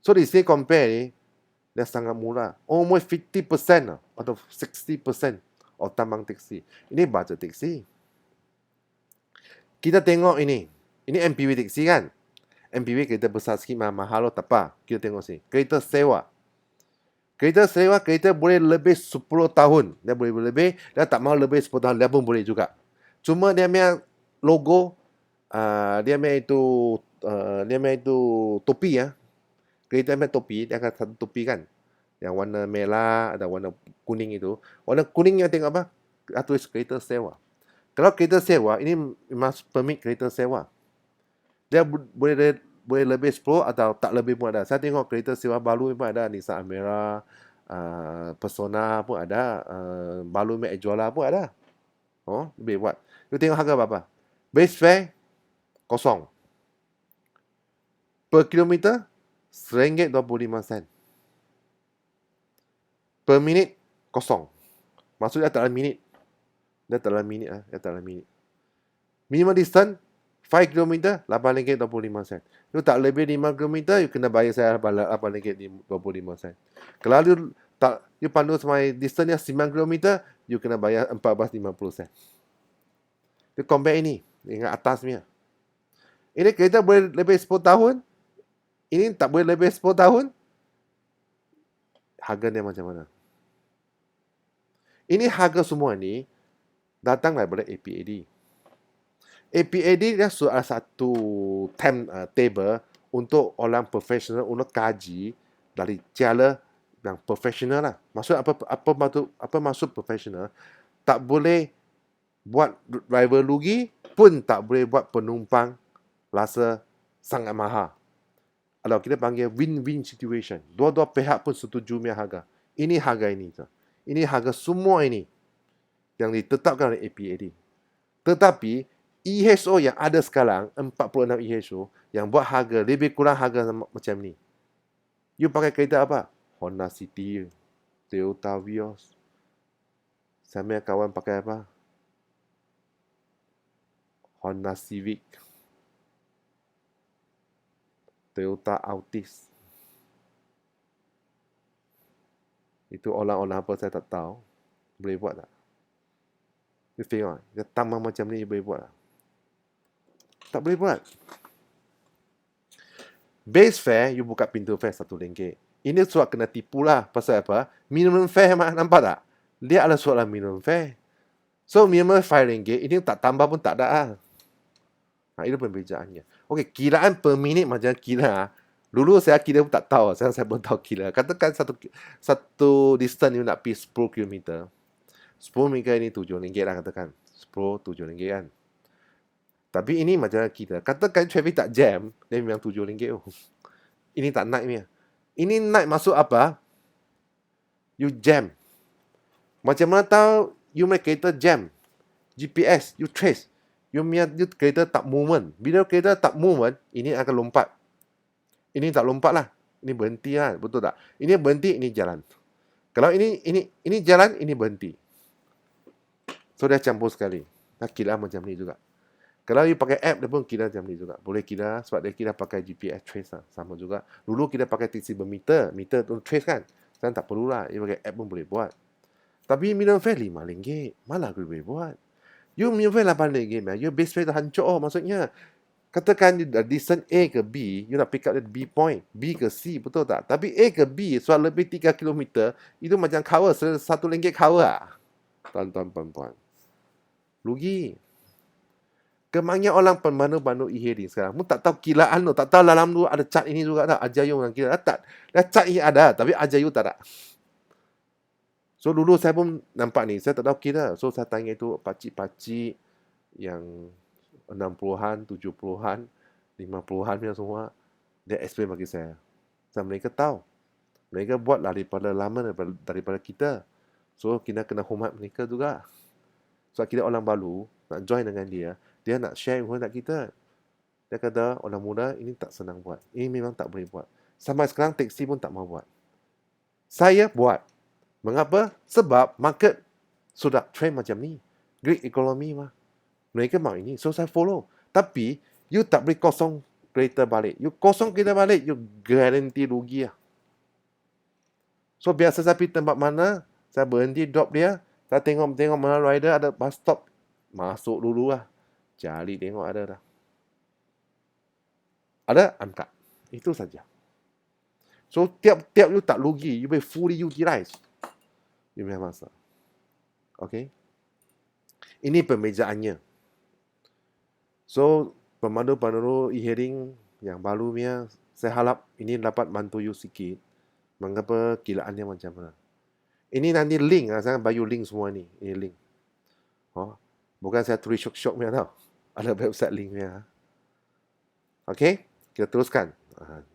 So, di sini compare ni, dia sangat murah. Almost 50% atau 60% of tambang taksi. Ini budget taksi. Kita tengok ini. Ini MPV taksi kan? MPV kereta besar sikit mahal tak apa. Kita tengok sini. Kereta sewa. Kereta sewa, kereta boleh lebih 10 tahun. Dia boleh lebih. Dia tak mahu lebih 10 tahun. Dia pun boleh juga. Cuma dia punya logo, dia punya itu topi ya. Kereta punya topi, dia akan satu topi kan. Yang warna merah, ada warna kuning itu. Warna kuning yang tengok apa? Tulis kereta sewa. Kalau kereta sewa, ini must permit kereta sewa. Dia boleh lebih 10 atau tak lebih pun ada. Saya tengok kereta sewa baru pun ada. Nissan Almera, Persona pun ada. Baru Mac Ejola pun ada. Lebih buat. You tengok harga berapa? Base fare, kosong. Per kilometer, RM1.25. Per minit, kosong. Maksudnya tak ada minit. Dia tak ada minit. Dia tak ada minit. Minimum distance, 5 km, RM8.25. You tak lebih 5 km, you kena bayar saya RM8.25. Kalau you pandu sampai distance 9 km, you kena bayar RM14.50. You compare ini dengan atasnya. Ini kereta boleh lebih 10 tahun. Ini tak boleh lebih 10 tahun. Harga dia macam mana? Ini harga semua ni datang daripada APAD. APAD dia satu table untuk orang profesional untuk kaji dari cara yang profesional lah. Maksud apa maksud profesional? Tak boleh buat driver rugi pun tak boleh buat penumpang rasa sangat mahal. Kalau kita panggil win-win situation. Dua-dua pihak pun setuju punya harga. Ini harga ini. Ini harga semua ini yang ditetapkan oleh APAD. Tetapi IHSO yang ada sekarang, 46 IHSO, yang buat harga lebih kurang harga macam ni. You pakai kereta apa? Honda City, Toyota Vios. Saya kawan pakai apa? Honda Civic, Toyota Altis. Itu orang-orang apa saya tak tahu. Boleh buat tak? You tengok, dia tambah macam ni boleh buat tak? Tak boleh buat. Base fare, you buka pintu fare RM1. Ini surat kena tipu lah. Pasal apa? Minimum fare mah, nampak tak? Dia ada soalan minimum fare. So, minimum RM5, ini tak tambah pun tak ada lah. Itu pembezaannya. Okey, kiraan per minit macam kira. Dulu saya kira pun tak tahu. Saya pun tahu kira. Katakan satu distance you nak pergi 10 km. 10 km ini RM7 lah katakan. 10, RM7 kan. Tapi ini macam kita. Katakan traffic tak jam, dia memang RM7. Oh. Ini tak naik punya. Ini naik masuk apa? You jam. Macam mana tahu you make kereta jam? GPS, you trace. You kereta tak movement. Bila kereta tak movement, ini akan lompat. Ini tak lompat lah. Ini berhenti lah. Betul tak? Ini berhenti, ini jalan. Kalau ini jalan, ini berhenti. So, dia campur sekali. Nah, kira macam ni juga. Kalau you pakai app, dia pun kira macam ni juga. Boleh kira sebab dia kira pakai GPS trace lah. Sama juga. Dulu kita pakai taxi bermeter. Meter tu trace kan. Sekarang tak perlu lah. You pakai app pun boleh buat. Tapi minimum fare RM5. Malah aku boleh buat. You minimum fare RM8. You base fare dah hancur. Maksudnya, katakan distance A ke B, you nak pick up dari B point. B ke C, betul tak? Tapi A ke B, soal lebih 3 km, itu macam cover. RM1 cover lah. Tuan-tuan, puan-puan. Rugi. Kebanyakan orang pemandu-pandu e-hailing sekarang pun tak tahu kilaan tu, tak tahu dalam tu ada cat ini juga tak, Ajayu yang kira tak. Dah cat ini ada, tapi Ajayu tak ada. So dulu saya pun nampak ni, saya tak tahu kira. So saya tanya itu pakcik-pakcik yang 60-an, 70-an, 50-an punya semua, dia explain bagi saya. So mereka tahu. Mereka buat daripada lama daripada kita. So kita kena hormat mereka juga. So kita orang baru nak join dengan dia nak share dengan kita. Dia kata, orang muda ini tak senang buat. Ini memang tak boleh buat. Sampai sekarang, taksi pun tak mau buat. Saya buat. Mengapa? Sebab market sudah trend macam ni. Great economy mah. Mereka mau ini. So, saya follow. Tapi, you tak boleh kosong kereta balik. You kosong kereta balik, you guarantee rugi lah. So, biasa saya pergi tempat mana, saya berhenti, drop dia. Saya tengok mana rider ada bus stop. Masuk dulu lah. Cari tengok ada dah. Ada, angkat. Itu saja. So, tiap-tiap you tak rugi, you boleh fully utilize. You punya masa. Okay? Ini pembezaannya. So, pemandu-pemandu e-hailing yang baru punya, saya harap ini dapat bantu you sikit. Mengapa kilaannya macam mana. Ini nanti link, saya bagi link semua ni. Ini link. Oh, bukan saya tulis syok-syok punya tau. Ada website linknya. Okay, kita teruskan.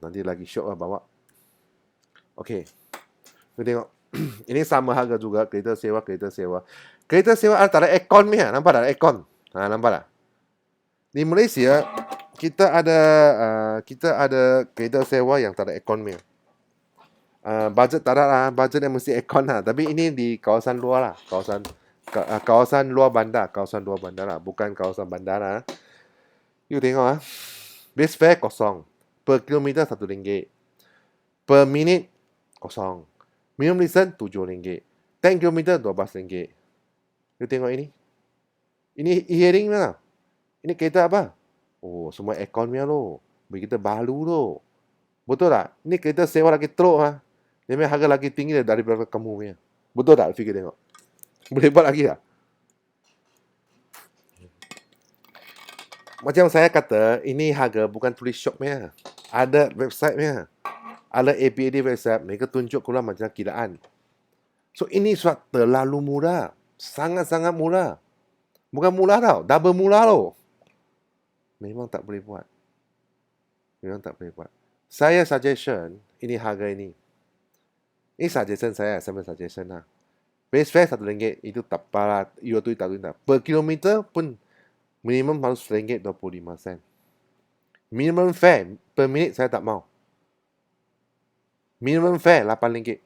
Nanti lagi syok lah bawa. Okay, kita tengok. Ini sama harga juga, kereta sewa. Kereta sewa tak ada aircon punya. Nampak tak ada aircon? Nampak tak? Di Malaysia, kita ada kereta sewa yang tak ada aircon punya. Budget tak ada lah. Budget yang mesti aircon lah. Tapi ini di kawasan luar lah. Kawasan luar bandar lah, bukan kawasan bandar lah. You tengok lah. Base fare kosong. Per kilometer RM1. Per minit kosong. Minimum distance RM7. 10 km RM12. You tengok ini. Ini e-hailing mana? Ini kereta apa? Oh, semua aircon punya lo. Begitu baru lo. Betul tak? Ini kereta sewa lagi teruk lah. Dia punya harga lagi tinggi daripada kamu punya. Betul tak? Fikir tengok. Boleh buat lagi tak? Macam saya kata, ini harga bukan tulis shopnya. Ada website-nya. Ada APD website. Mereka tunjuk keluar macam kiraan. So, ini surat terlalu murah. Sangat-sangat murah. Bukan murah tau. Double murah tau. Memang tak boleh buat. Memang tak boleh buat. Saya suggestion, ini harga ini. Ini suggestion saya suggestion lah. Base fare RM1, itu tak parah. Itu tak boleh. Per kilometer pun minimum harus RM1.25. Minimum fare per minit saya tak mau. Minimum fare RM8.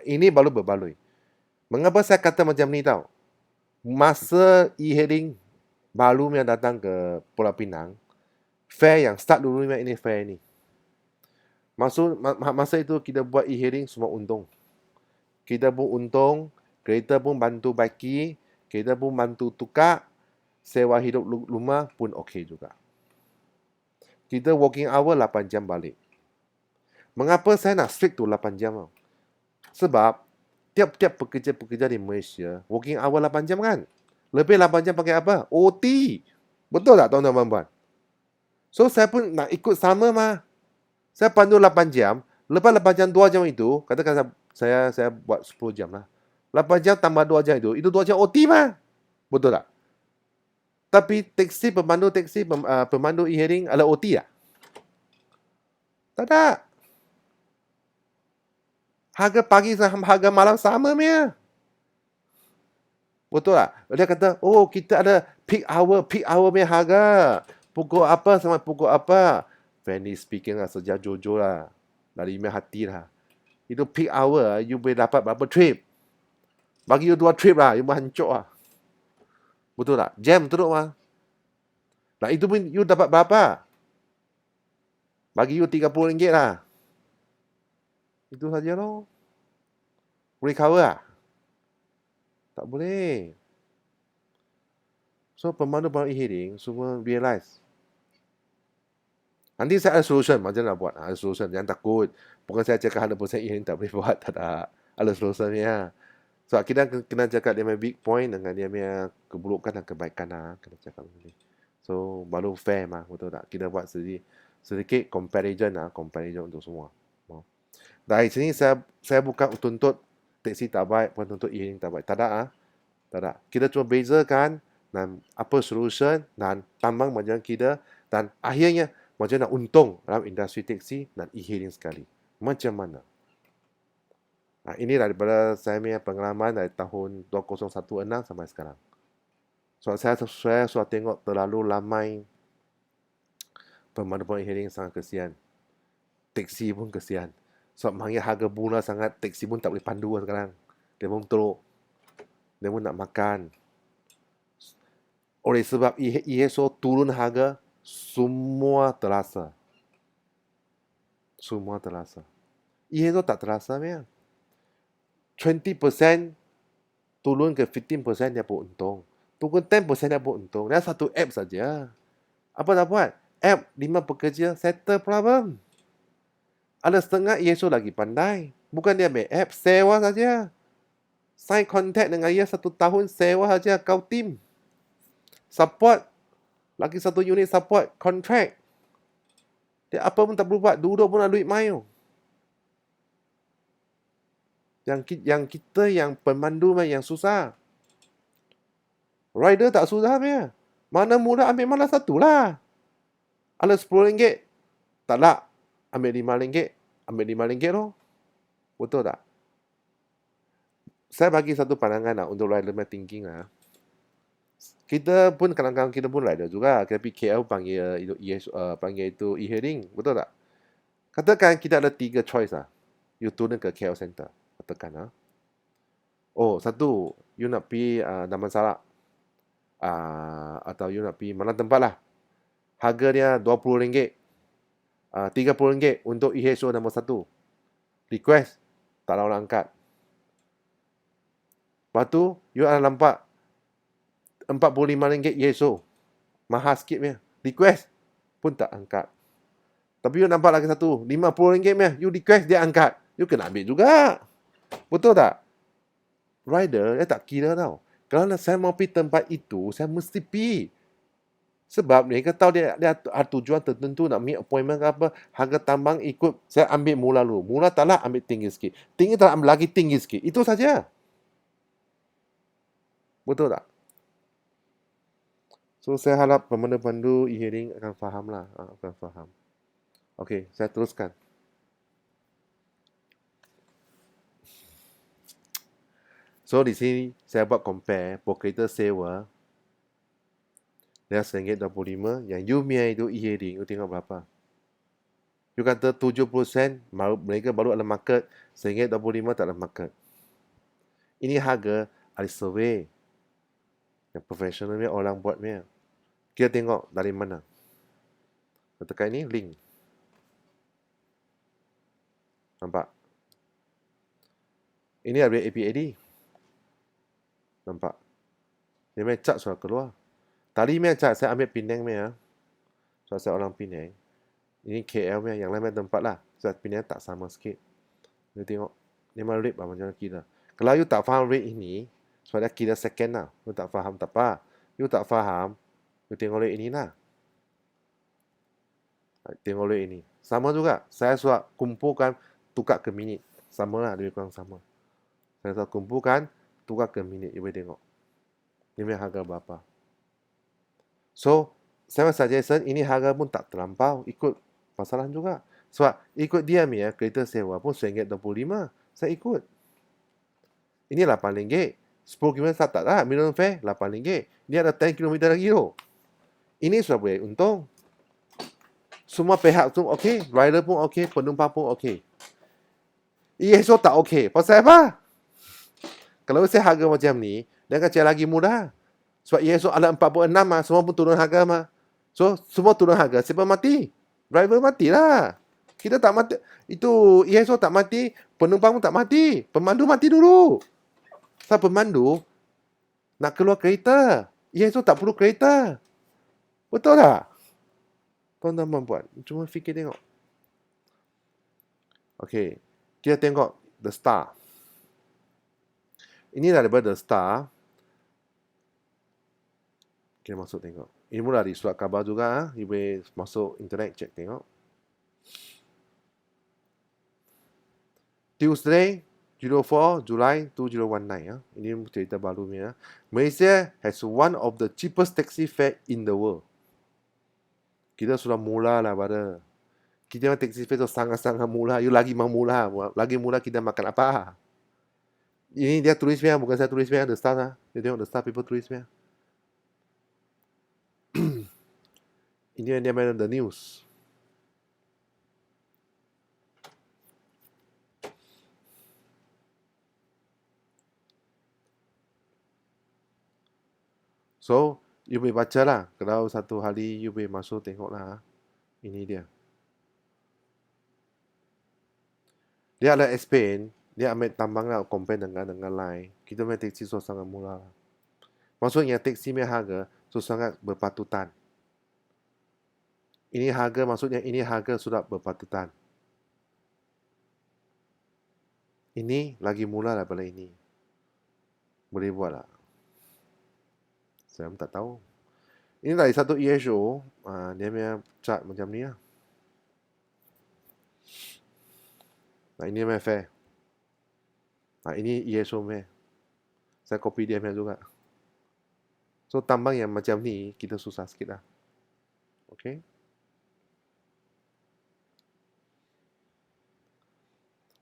Ini baru berbaloi. Mengapa saya kata macam ni tau? Masa e-hailing baru yang datang ke Pulau Pinang, fare yang start dulu ini fare ni. Masa itu kita buat e-hailing semua untung. Kita pun untung, kereta pun bantu baiki, kita pun bantu tukar, sewa hidup rumah pun okey juga. Kita working hour 8 jam balik. Mengapa saya nak strict tu 8 jam tau? Sebab tiap-tiap pekerja-pekerja di Malaysia working hour 8 jam kan? Lebih 8 jam pakai apa? OT. Betul tak tuan-tuan dan puan? So saya pun nak ikut sama mah. Saya pandu 8 jam, lepas 8 jam 2 jam itu, katakan saya buat 10 jam lah. 8 jam tambah 2 jam itu 2 jam OT mah. Betul tak? Tapi pemandu e-hailing ada OT tak? Tak ada. Harga pagi sama harga malam sama punya. Betul tak? Dia kata, oh kita ada peak hour punya harga. Pukul apa sama pukul apa. Friendly speaking lah, sejak jujur lah. Dari email hati lah. Itu peak hour, you boleh dapat berapa trip. Bagi you 2 trip lah, you hancur lah. Betul tak? Jam teruk lah. Nah itu pun you dapat berapa? Bagi you RM30 lah. Itu saja loh. Boleh cover lah? Tak boleh. So pemandu e-hailing semua realize. Nanti saya ada solution macam nak buat. Ada solution. Jangan takut. Bukan saya cakap 100% e-hailing tak boleh buat. Tak ada. Ada solutionnya. So kita kena cakap dia punya big point dengan dia punya keburukan dan kebaikan lah. Kena cakap macam ni. So baru fair mah. Betul tak? Kita buat sedikit comparison lah. Comparison untuk semua. Dari sini saya bukan tuntut taksi tak baik. Bukan tuntut e-hailing tak baik. Tak ada ah. Tak ada. Kita cuma bezakan dan apa solution dan tambang macam kita dan akhirnya macam nak untung dalam industri taksi dan e-hailing sekali. Macam mana? Nah, ini daripada saya punya pengalaman dari tahun 2016 sampai sekarang. So, saya sudah tengok terlalu ramai pemandu e-hailing sangat kesian. Taksi pun kesian. So, maknanya harga murah sangat, taksi pun tak boleh pandu sekarang. Dia pun teruk. Dia pun nak makan. Oleh sebab ISO turun harga, semua terasa. Semua terasa. ISO tak terasa punya. 20% turun ke 15% dia pun untung. Turun 10% dia pun untung. Dia satu app saja. Apa dah buat? App 5 pekerja settle problem. Ada setengah ISO lagi pandai. Bukan dia ambil app, sewa saja. Sign contract dengan dia 1 tahun, sewa saja kau tim. Support. Lagi 1 unit support, contract. Dia apa pun tak perlu buat. Duduk pun ada duit main. Yang kita yang pemandu yang susah. Rider tak susah punya. Mana murah ambil mana satu lah. Ada RM10. Tak nak. Ambil RM5. Ambil RM5 loh. Betul tak? Saya bagi satu pandangan lah untuk rider thinking lah. Kita pun kadang-kadang kita pun rider juga. Tapi KL panggil itu e-hailing. Betul tak? Katakan kita ada 3 choice lah. You turun ke KL Center. Katakan lah. Oh, satu. You nak pergi Damansara. Atau you nak pergi mana tempat lah. Harga dia RM20. RM30 untuk ISO nombor 1. Request. Tak nak orang angkat. Lepas tu, you akan nampak RM45 ISO. Mahal sikit punya. Request pun tak angkat. Tapi you nampak lagi satu, RM50 punya. You request, dia angkat. You kena ambil juga. Betul tak? Rider, dia tak kira tau. Kalau saya mau pergi tempat itu, saya mesti pergi. Sebab mereka tahu dia ada tujuan tertentu nak meet appointment ke apa, harga tambang ikut, saya ambil mula dulu. Mula taklah ambil tinggi sikit. Tinggi tak ambil lagi tinggi sikit. Itu saja. Betul tak? So, saya harap pemandu e-hearing akan faham lah. Akan faham. Okey, saya teruskan. So, di sini saya buat compare per kereta sewa dia RM1.25. Yang you punya itu e-hearing, you tengok berapa. You kata 70% mereka baru ada market, RM1.25 tak ada market. Ini harga ada survey. Yang profesional ni orang buat ni. Kita tengok dari mana. Tekan ini link. Nampak? Ini ada APAD. Nampak? Dia main cat sudah keluar. Tadi main cat saya ambil Penang main. Sebab saya orang Penang. Ini KL main. Yang lain main tempat lah. Sebab Penang tak sama sikit. Dia tengok. Dia main rate lah macam kira. Kalau you tak faham rate ini, sebab dia kira second lah. You tak faham tak apa. You tak faham, you tengok rate ini lah. Tengok rate ini. Sama juga. Saya suka kumpulkan, tukar ke minit. Sama lah. Lebih kurang sama. Saya suka kumpulkan, tukar ke minit. You boleh tengok. Dia punya harga berapa. So, saya suggestion, ini harga pun tak terlampau. Ikut pasaran juga. Sebab ikut dia punya kereta sewa pun RM1.25. Saya ikut. Ini RM8. 10 km tak lah. Minimum fare RM8. Dia ada 10 km lagi tu. Ini sudah boleh untung. Semua pihak tu okey. Rider pun okey. Penumpang pun okey. ESO tak okey. Pasal apa? Kalau saya harga macam ni, dia akan cari lagi mudah. Sebab ESO ada 46 mah. Semua pun turun harga mah. So, semua turun harga. Siapa mati? Driver matilah. Kita tak mati. Itu ESO tak mati. Penumpang pun tak mati. Pemandu mati dulu. Sebab pemandu nak keluar kereta. ESO tak perlu kereta. Betul tak? Tuan-tuan buat. Cuma fikir tengok. Okey. Kita tengok The Star. Ini daripada The Star. Kita masuk tengok. Ini mula di surat khabar juga. You boleh masuk internet cek tengok. Tuesday, 04 July 2019. Ini cerita baru ni. Malaysia has one of the cheapest taxi fare in the world. Kita sudah mula lah pada. Kita taxi fare tu sangat-sangat mula. You lagi mau mula. Lagi mula kita makan apa? Ini dia tulis punya, bukan saya tulis punya. The Star lah. Dia tengok The Star people tulis punya. Ini yang dia main the news. So, you boleh baca lah. Kalau satu hari you boleh masuk tengok lah. Ini dia. Dia ada explain. Dia ambil tambang lah. Compare dengan lain. Kita main taksi so sangat murah. Maksudnya taksi punya harga so sangat berpatutan. Ini harga maksudnya ini harga sudah berpatutan. Ini lagi murah daripada ini. Boleh buat lah. Saya pun tak tahu. Ini dari satu ESO. Dia punya chart macam ni lah. Nah, ini punya fare. Ini ESO punya. Saya copy dia punya juga. So, tambang yang macam ni, kita susah sikit lah. Okay.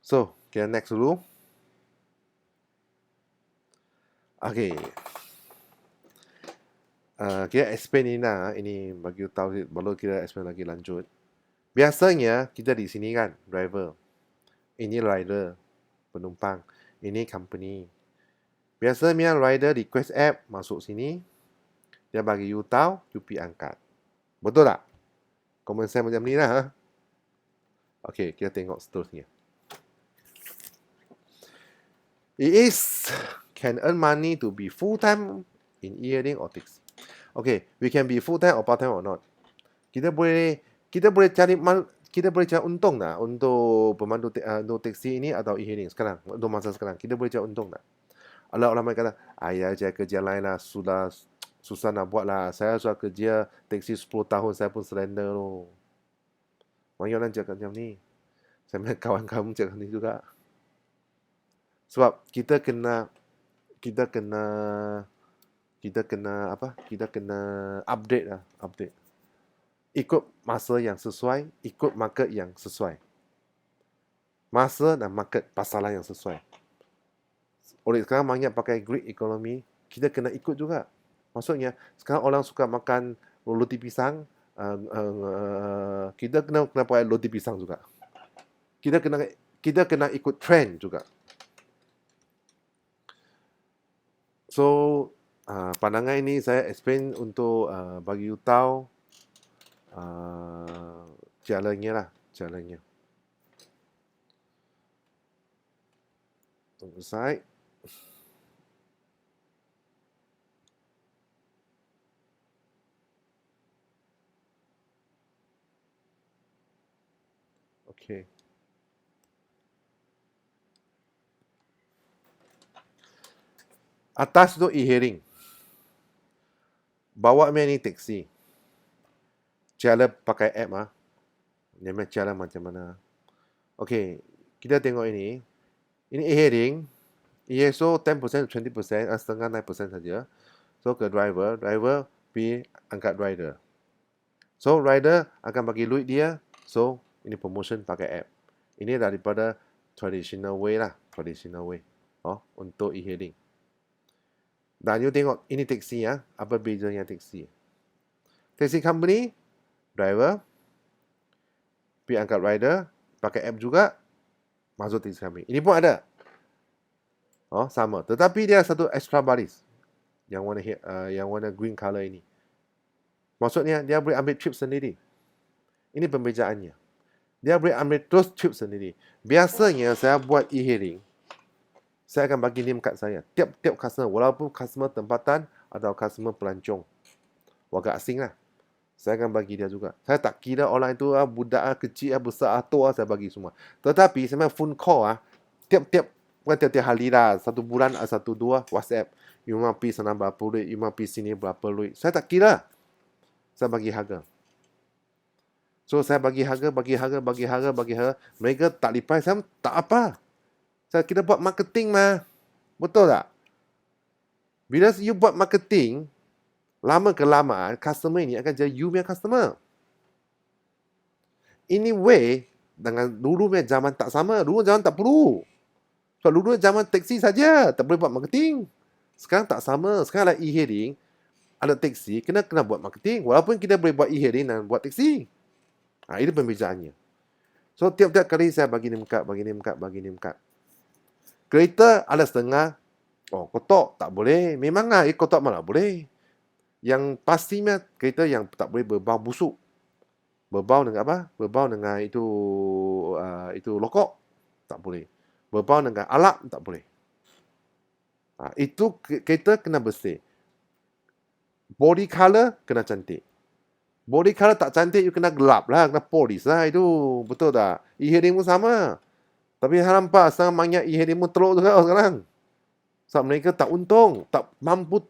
So, kita next dulu. Okay. Kita explain ini lah. Ini bagi tahu baru kita explain lagi lanjut. Biasanya kita di sini kan driver. Ini rider, penumpang. Ini company. Biasanya rider request app masuk sini. Dia bagi you tahu, you pergi angkat. Betul tak? Common sense macam ni lah. Okay, kita tengok seterusnya. It is can earn money to be full time in e-hearing or taxi. Okay, we can be full time or part time or not. Kita boleh cari untung tak untuk pemandu untuk taksi ini atau e-hearing sekarang untuk masa sekarang. Kita boleh cari untung tak? Ada orang kata, ayah cari kerja lain lah sudah Susah nak buat lah. Saya sudah kerja taksi 10 tahun, saya pun surrender tu. Banyak orang cakap macam ni. Saya punya kawan kamu cakap ni juga. Sebab kita kena apa? Kita kena update lah, update. Ikut masa yang sesuai, ikut market yang sesuai. Masa dan market pasaran yang sesuai. Oleh sekarang banyak pakai gig economy, kita kena ikut juga. Maksudnya, sekarang orang suka makan roti pisang, kita kena pakai roti pisang juga. Kita kena ikut trend juga. So, pandangan ini saya explain untuk bagi you tahu jalannya lah, jalannya. Tunggu saya. Okay. Atas tu e-hearing. Bawa ni taksi. Cara pakai app ah. Dia punya cara macam mana. Okay, kita tengok ini. Ini e-hearing. ISO 10%, 20%, setengah 9% saja. So ke driver pergi angkat rider. So rider akan bagi duit dia. So ini promotion pakai app. Ini daripada traditional way lah, traditional way. Untuk e-hailing. Dan you tengok ini taksi ya, apa bezanya taksi? Taxi company, driver pergi angkat rider, pakai app juga, masuk taxi company. Ini pun ada. Sama. Tetapi dia satu extra baris yang warna green color ini. Maksudnya dia boleh ambil trip sendiri. Ini pembezaannya. Dia boleh ambil terus trip sendiri. Biasanya saya buat e-hailing, saya akan bagi name card saya. Tiap-tiap customer, walaupun customer tempatan atau customer pelancong, warga asing lah, saya akan bagi dia juga. Saya tak kira orang itu budak kecil, besar, tua, saya bagi semua. Tetapi saya phone call bukan tiap-tiap hari lah, 1 bulan, 1, 2, WhatsApp. You mau pergi sana berapa duit, you mau pergi sini berapa duit. Saya tak kira. Saya bagi harga. So, saya bagi harga. Mereka tak lipai, saya tak apa. Kita buat marketing mah. Betul tak? Bila you buat marketing, lama-kelamaan, customer ini akan jadi you punya customer. Anyway, dengan dulu punya zaman tak sama. Dulu zaman tak perlu. Sebab dulu zaman taksi saja, tak boleh buat marketing. Sekarang tak sama. Sekarang ada e-hailing, ada taksi, kena buat marketing. Walaupun kita boleh buat e-hailing dan buat taksi. Ini pembezaannya. So, tiap-tiap kali saya bagi name card. Kereta ada setengah. Kotak tak boleh. Memanglah kotak mana boleh. Yang pastinya kereta yang tak boleh berbau busuk. Berbau dengan apa? Berbau dengan itu lokok. Tak boleh. Berbau dengan alap. Tak boleh. Itu kereta kena bersih. Body color kena cantik. Body color tak cantik, you kena gelap lah. Kena polish lah itu. Betul tak? E-hailing pun sama. Tapi nampak sekarang banyak e-hailing pun teruk juga sekarang. Sebab mereka tak untung. Tak mampu.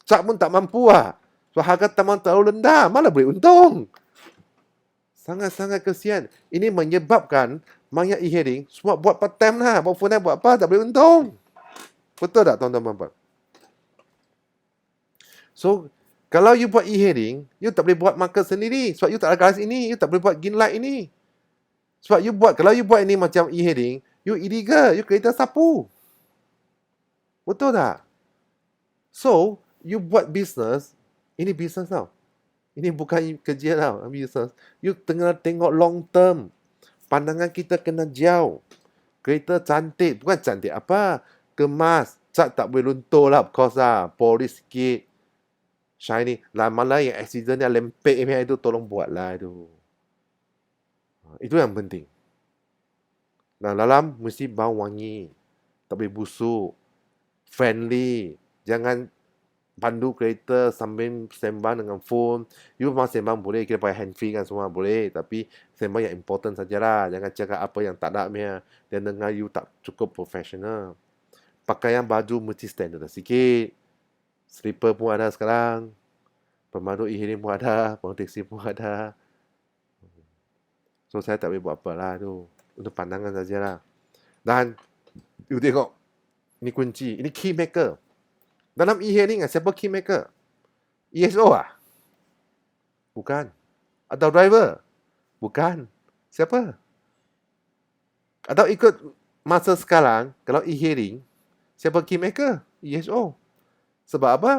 Cap pun tak mampu lah. So harga taman terlalu rendah. Mana boleh untung? Sangat-sangat kesian. Ini menyebabkan banyak e-hailing semua buat part time lah. Buat full time buat apa? Tak boleh untung. Betul tak tuan-tuan? So, kalau you buat e-hailing, you tak boleh buat market sendiri. Sebab you tak ada garis ini. You tak boleh buat green light ini. Sebab kalau you buat ini macam e-hailing, you illegal. You kereta sapu. Betul tak? So, you buat business, ini business tau. Ini bukan kerja tau, business. You tengah tengok long term. Pandangan kita kena jauh. Kereta cantik. Bukan cantik apa. Kemas. Cat tak boleh luntur lah. Of course lah. Polish sikit. Shiny. Malah yang accident yang lempek itu tolong buat lah itu. Itu yang penting. Nah, dalam mesti bau wangi. Tak boleh busuk. Friendly. Jangan pandu kereta sambil sembang dengan phone. You memang sembang boleh. Kita pakai hand free kan semua boleh. Tapi sembang yang important sajalah. Jangan cakap apa yang tak ada punya. Dan dengar you tak cukup profesional. Pakaian baju mesti standard sikit. Sleeper pun ada sekarang. Pemandu e-hailing pun ada. Pemandu taksi pun ada. So, saya tak boleh buat apa lah tu. Untuk pandangan sajalah. Dan, you tengok. Ini kunci. Ini key maker. Dalam e-hailing, siapa key maker? ESO ah? Bukan. Atau driver? Bukan. Siapa? Atau ikut masa sekarang, kalau e-hailing, siapa key maker? ESO. Sebab apa?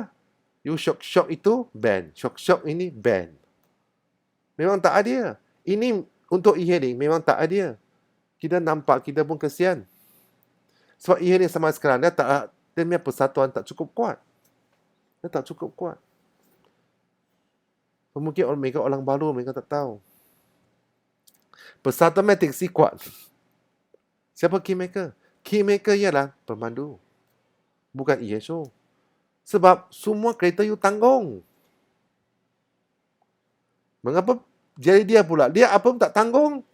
You shock itu ban. Shock ini ban. Memang tak ada. Ini untuk e-hailing memang tak ada. Kita nampak, kita pun kesian. Sebab e-hailing sama sekarang, dia punya persatuan tak cukup kuat. Dia tak cukup kuat. Mungkin mereka orang baru, mereka tak tahu. Persatuan taksi kuat. Siapa key maker? Key maker ialah pemandu. Bukan ESO. Sebab semua kereta you tanggung. Mengapa jadi dia pula? Dia apa pun tak tanggung.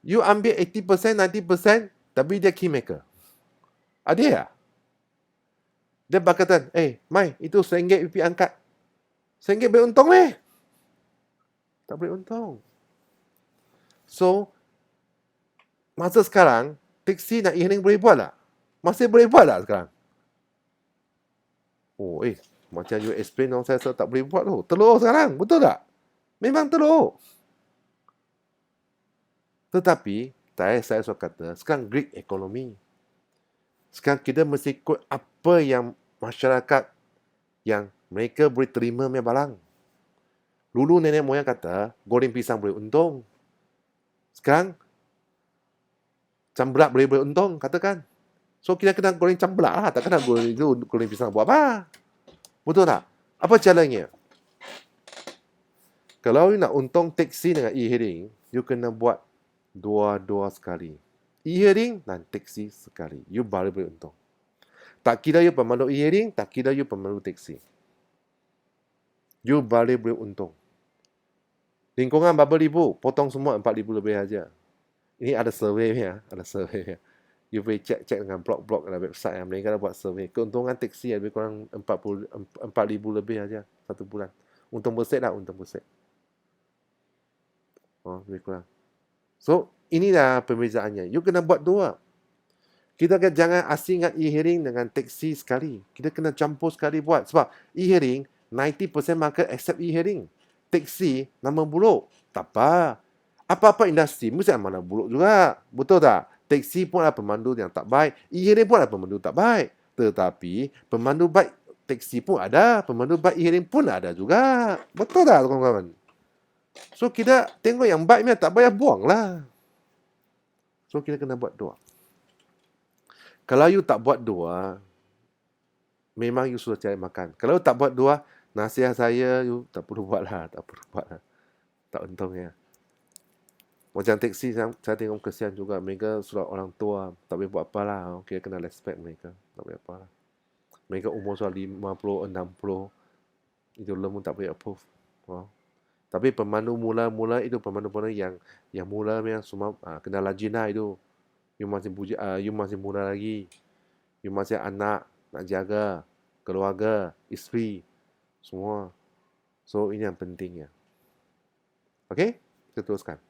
You ambil 80%, 90%, tapi dia key maker. Ada ya? Dia berkata, Mai, itu RM1 you pergi angkat. RM1 boleh untung tak boleh untung. So, masa sekarang, taksi nak e-hailing boleh buat tak? Masih boleh buat tak sekarang? Oh, macam you explain, saya tak boleh buat tu. Telur sekarang, betul tak? Memang telur. Tetapi, saya suka kata, sekarang gig ekonomi. Sekarang kita mesti ikut apa yang masyarakat yang mereka boleh terima punya barang. Dulu nenek moyang kata, goreng pisang boleh untung. Sekarang, cambelak boleh untung, katakan. So, kita kena goreng cambelak lah. Tak kena goreng pisang buat apa. Betul tak? Apa caranya? Kalau you nak untung taksi dengan e-hailing, you kena buat dua-dua sekali. E-hailing dan taksi sekali. You baru boleh untung. Tak kira you pemandu e-hailing, tak kira you pemandu taksi. You baru boleh untung. Lingkungan berapa ribu, potong semua 4,000 lebih aja. Ini ada survey ya, ada survey. You boleh cek dengan blog-blog dalam website yang mereka dah buat survey. Keuntungan taksi lebih kurang 4,000 lebih aja satu bulan. Untung berset lah, untung berset. Oh, lebih kurang. So, inilah pembezaannya. You kena buat dua. Kita jangan asingkan e-hailing dengan taksi sekali. Kita kena campur sekali buat. Sebab e-hailing, 90% market accept e-hailing. Taksi, nama buruk. Tak apa. Apa-apa industri, mesti ada mana buruk juga. Betul tak? Taksi pun ada pemandu yang tak baik. E-hailing pun ada pemandu tak baik. Tetapi, pemandu baik taksi pun ada. Pemandu baik e-hailing pun ada juga. Betul tak, kawan-kawan? So, kita tengok yang baiknya tak payah buang lah. So, kita kena buat dua. Kalau you tak buat dua, memang you sudah cari makan. Kalau you tak buat dua, nasihat saya, you tak perlu buat lah. Tak perlu buat lah. Tak untung ya. Macam taksi, saya tengok kesian juga. Mereka sudah orang tua. Tak boleh buat apa lah. Okay, kena respect mereka. Tak boleh apa lah. Mereka umur sudah 50, 60. Itu pun tak boleh approve. Oh. Tapi pemandu mula-mula itu pemandu-pemandu yang mula yang semua kena lajin lah itu. You masih mula lagi. You masih anak nak jaga, keluarga, isteri, semua. So ini yang pentingnya. Okay? Kita teruskan.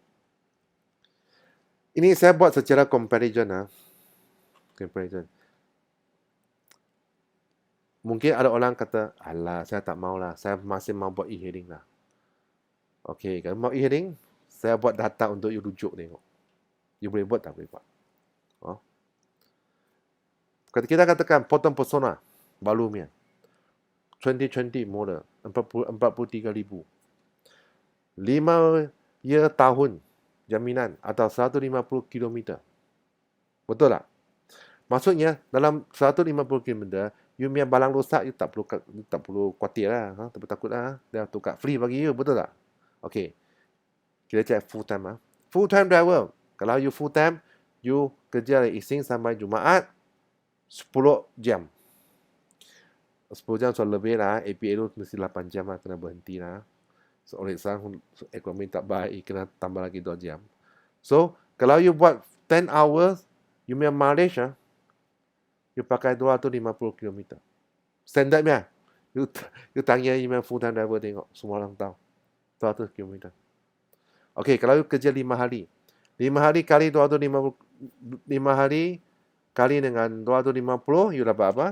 Ini saya buat secara comparison comparison. Mungkin ada orang kata, alah, saya tak mau lah. Saya masih mau buat e-hailing lah. Okay, kalau mau e-hailing, saya buat data untuk you rujuk tengok. You boleh buat tak boleh buat. Oh. Kita katakan potong persona baru punya 2020 model 43,000 5 year tahun jaminan atau 150 km. Betul tak? Maksudnya dalam 150 km you punya barang rosak you tak perlu khawatir lah, tak perlu takut lah. Dia tukar free bagi you, betul tak? Okey. Kita cek full time Full time driver. Kalau you full time, you kerja dari Isnin sampai Jumaat 10 jam. 10 jam soal lebih lah. APA tu mesti 8 jam lah. Kena berhenti lah. So, oleh sekarang ekonomi tak baik. Kena tambah lagi 2 jam. So, kalau you buat 10 hours, you punya mileage you pakai 250 km. Standard punya. You tanya you full time driver tengok. Semua orang tahu. 200 km. Okey, kalau you kerja 5 hari. 5 hari kali 250, 5 hari kali dengan 250, you dapat apa?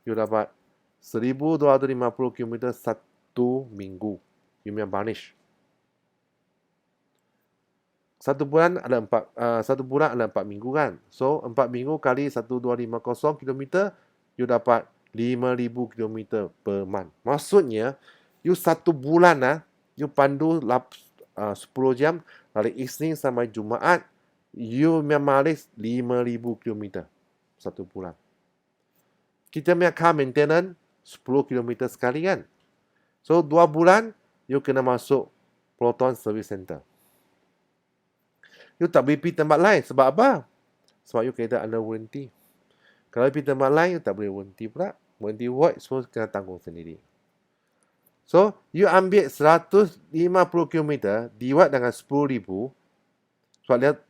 You dapat 1250 km satu minggu. You punya varnish. Satu bulan ada 4 minggu kan. So 4 minggu kali 1250 km, you dapat 5,000 km per month. Maksudnya, you satu bulan you pandu 10 jam dari Isnin sampai Jumaat, you memalis 5,000 km satu bulan. Kita punya car maintenance 10 km sekali kan. So 2 bulan, you kena masuk Proton Service Center. You tak boleh pergi tempat lain. Sebab apa? Sebab you kereta under warranty. Kalau pergi tempat lain, you tak boleh warranty pula. Warranty void, semua kena tanggung sendiri. So, you ambil 150 km diwat dengan 10,000. Sebab lihat,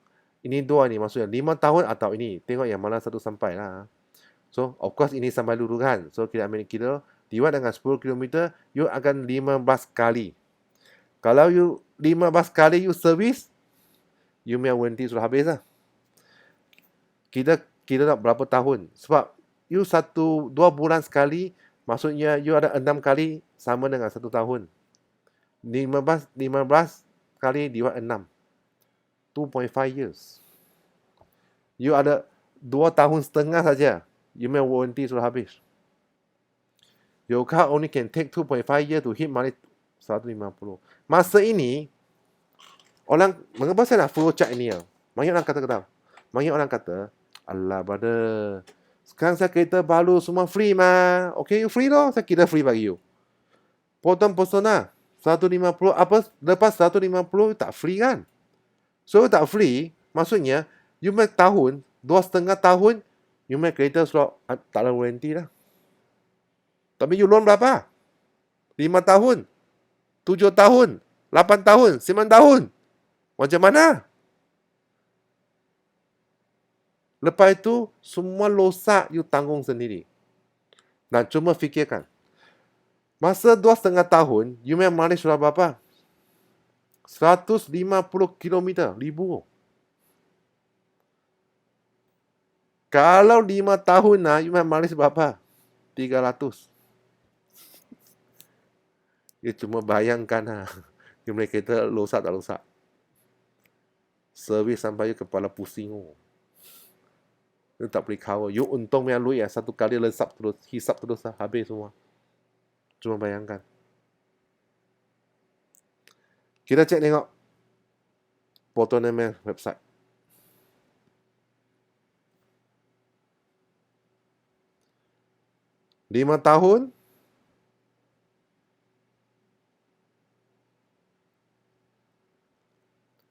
ini dua ni maksudnya 5 tahun atau ini. Tengok yang mana satu sampai lah. So, of course ini sampai dulu kan. So, kita ambil kira diwat dengan 10 km, you akan 15 kali. Kalau you 15 kali you service, you punya warranty sudah habis lah. Kita tak berapa tahun. Sebab you 2 bulan sekali, maksudnya you ada 6 kali sama dengan 1 tahun. 15 kali diwat 6. 2.5 years. You ada 2 tahun setengah saja. You punya warranty sudah habis. Your car only can take 2.5 years to hit money 150. Masa ini, orang, mengapa saya nak follow chat ini? Banyak orang kata, alah brother, sekarang saya kereta baru semua free mah. Okay, you free loh, saya kira free bagi you. Potong persona 150, apa lepas 150 tak free kan? So tak free, maksudnya you make tahun, 2,5 tahun, you make kereta sudah tak ada warranty lah. Tapi you loan berapa? 5 tahun, 7 tahun, 8 tahun, 9 tahun. Macam mana? Lepas itu, semua losak you tanggung sendiri. Dan cuma fikirkan. Masa 2,5 tahun, you memang manis sudah berapa? 150 km, 1,000. Kalau 5 tahun you memang manis berapa? 300. You cuma bayangkan you boleh kereta losak tak losak. Servis sampai you kepala pusing. You tak boleh cover. You untung punya duit satu kali lesap terus, hisap terus lah, habis semua. Cuma bayangkan. Kita cek tengok Proton website. Lima tahun,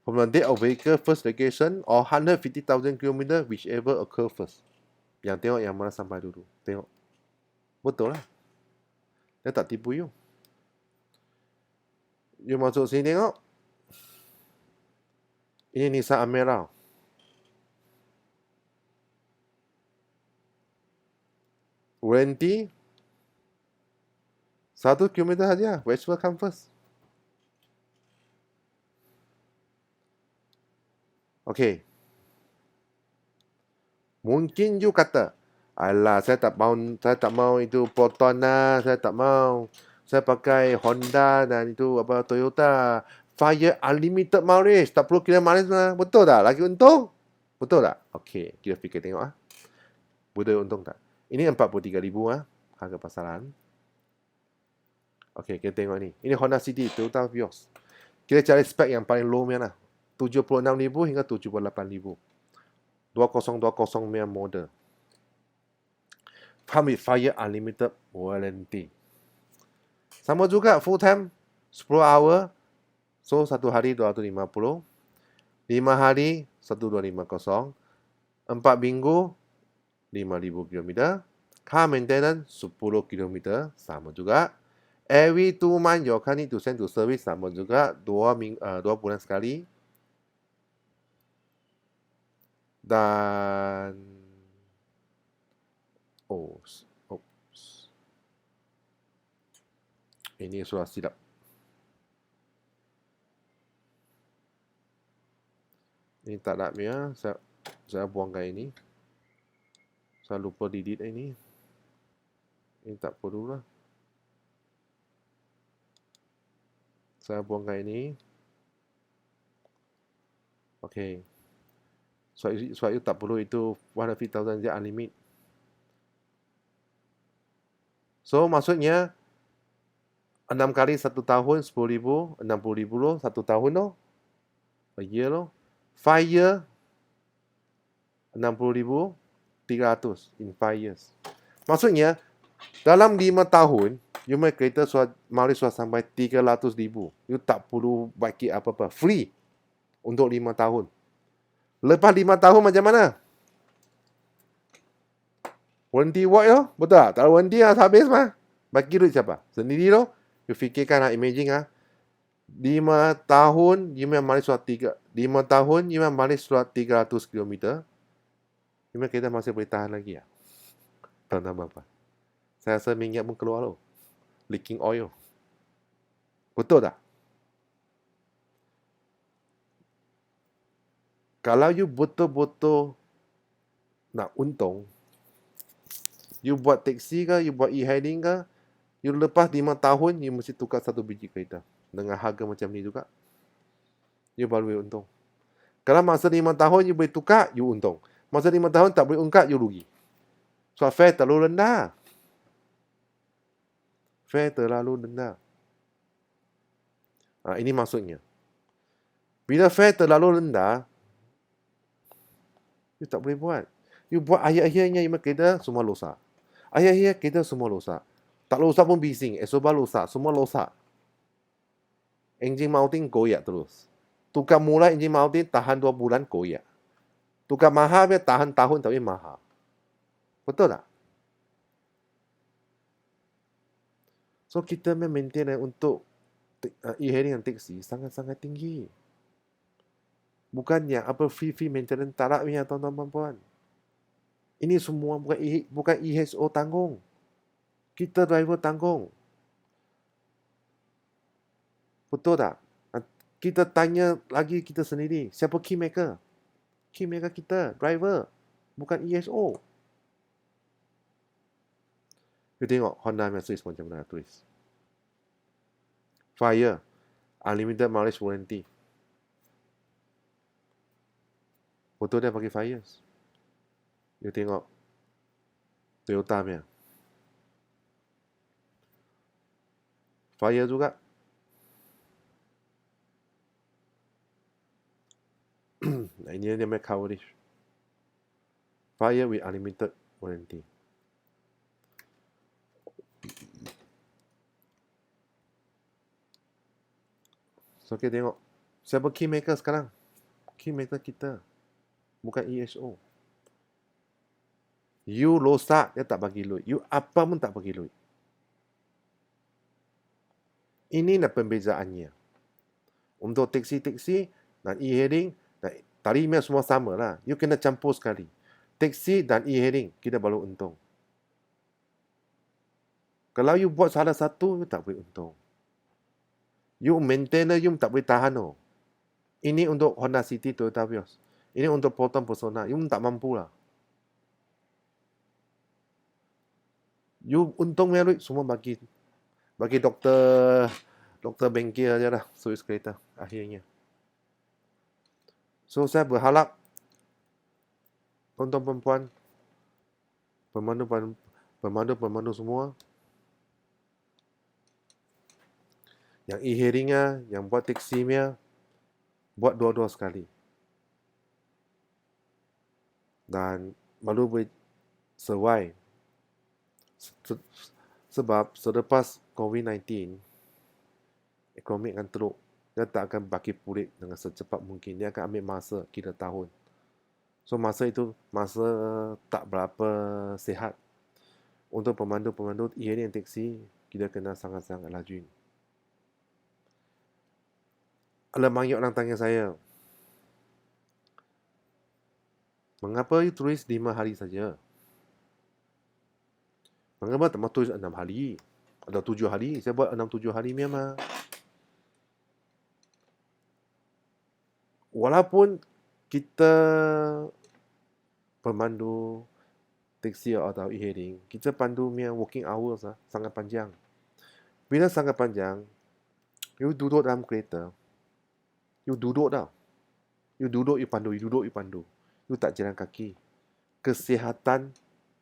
from the date of vehicle first registration or 150,000 km, whichever occur first. Yang tengok yang mana sampai dulu. Tengok. Betul lah. Dia tak tipu you. You masuk sini tengok. Ini Nissan Almera. Warranty 1 km saja. Which will come first? Okay. Mungkin you kata, alah, saya tak mau itu Proton lah, saya tak mau. Saya pakai Honda dan itu apa Toyota. Fire unlimited mileage, tak perlu kira mileage lah. Betul tak? Lagi untung? Betul tak? Okay, kita fikir tengok Betul untung tak? Ini 43,000 harga pasaran. Okay, kita tengok ni. Ini Honda City, Toyota Vios. Kita cari spek yang paling low punya lah. 76,000 hingga 78,000. 2020 punya model. Come with Fire Unlimited Warranty. Sama juga full time 10 hour. So 1 hari 250. 5 hari 1250. 4 minggu 5,000 km. Car maintenance 10 km. Sama juga. Every 2 months your car need to send to service. Sama juga 2 bulan sekali. Dan Ini sudah silap. Ini tak nak punya. Saya buangkan ini. Saya lupa delete ini. Ini tak perlu lah. Saya buangkan ini. Okay. Sebab itu tak perlu itu 150,000 je unlimited. So maksudnya 6 kali 1 tahun 10,000, 60,000 loh 1 tahun loh. A year loh. 5 year 60,000, 300 in 5 years. Maksudnya dalam 5 tahun you main kereta malis sudah sampai 300,000. You tak perlu bagi apa-apa, free untuk 5 tahun. Lepas 5 tahun macam mana? Warranty void loh, betul tak? Kalau warranty habis mah, bagi duit siapa? Sendiri loh. You fikirkan lah, imagine lah. 5 tahun, you memang malis sudah 5 tahun, you memang malis sudah 300 km. You memang kereta masih boleh tahan lagi ya? Tahun apa? Saya rasa minyak pun keluar loh. Leaking oil. Betul tak? Kalau you betul-betul nak untung, you buat taksi ke, you buat e-hailing ke, you lepas 5 tahun, you mesti tukar 1 biji kereta. Dengan harga macam ni juga. You baru boleh untung. Kalau masa 5 tahun, you boleh tukar, you untung. Masa 5 tahun tak boleh ungkap, you rugi. So, fare terlalu rendah. Fare terlalu rendah. Ini maksudnya. Bila fare terlalu rendah, you tak boleh buat. You buat akhir-akhirnya, you kereta semua losak. Akhir-akhir kereta semua losak. Tak losak pun bising. Esoba losak. Semua losak. Engine mounting goyak terus. Tukar mula engine mounting tahan 2 bulan goyak. Tukar mahal dia tahan tahun tapi mahal. Betul tak? So kita maintain untuk e-hailing dan taksi sangat-sangat tinggi. Bukannya apa free maintenance tak nak punya tuan-tuan puan. Ini semua bukan EHSO tanggung. Kita driver tanggung. Betul tak? Kita tanya lagi kita sendiri, siapa keymaker? Keymaker kita, driver. Bukan ESO. You tengok Honda Mercedes macam mana tulis. Fire. Unlimited mileage warranty. Betul dia pakai fire. You tengok Toyota punya. Fire juga. Nah, ini dia punya coverage. Fire with unlimited warranty. So, kita tengok. Siapa keymaker sekarang? Keymaker kita. Bukan ESO. You losak, dia tak bagi duit. You apa pun tak bagi duit. Inilah pembezaannya. Untuk taksi-taksi dan e-hailing, tarifnya semua sama lah. You kena campur sekali. Taksi dan e-hailing, kita baru untung. Kalau you buat salah satu, you tak boleh untung. You maintainer, you tak boleh tahan. Oh. Ini untuk Honda City, Toyota Vios. Ini untuk Proton Persona. You tak mampu lah. You untung punya duit, semua bagi doktor bengkel aja lah, servis kereta akhirnya. So, saya berharap tuan-tuan perempuan, pemandu semua, yang e-hailing-nya, yang buat taksi-nya, buat dua-dua sekali. Dan baru boleh survive. Sebab selepas COVID-19, ekonomi akan teruk. Dia tak akan bagi pulih dengan secepat mungkin. Dia akan ambil masa, kira tahun. So, masa itu, masa tak berapa sihat. Untuk pemandu-pemandu e-hailing dan taksi, kita kena sangat-sangat rajin. Banyak orang tanya saya, mengapa you tulis 5 hari saja? Mengapa tak mahu tulis 6 hari? Ada 7 hari, saya buat 6-7 hari memang. Walaupun kita pemandu taksi atau e-hailing, kita pandu punya working hours sangat panjang. Bila sangat panjang, you duduk dalam kereta, you duduk tau. You duduk, you pandu, you duduk, you pandu. You tak jalan kaki. Kesihatan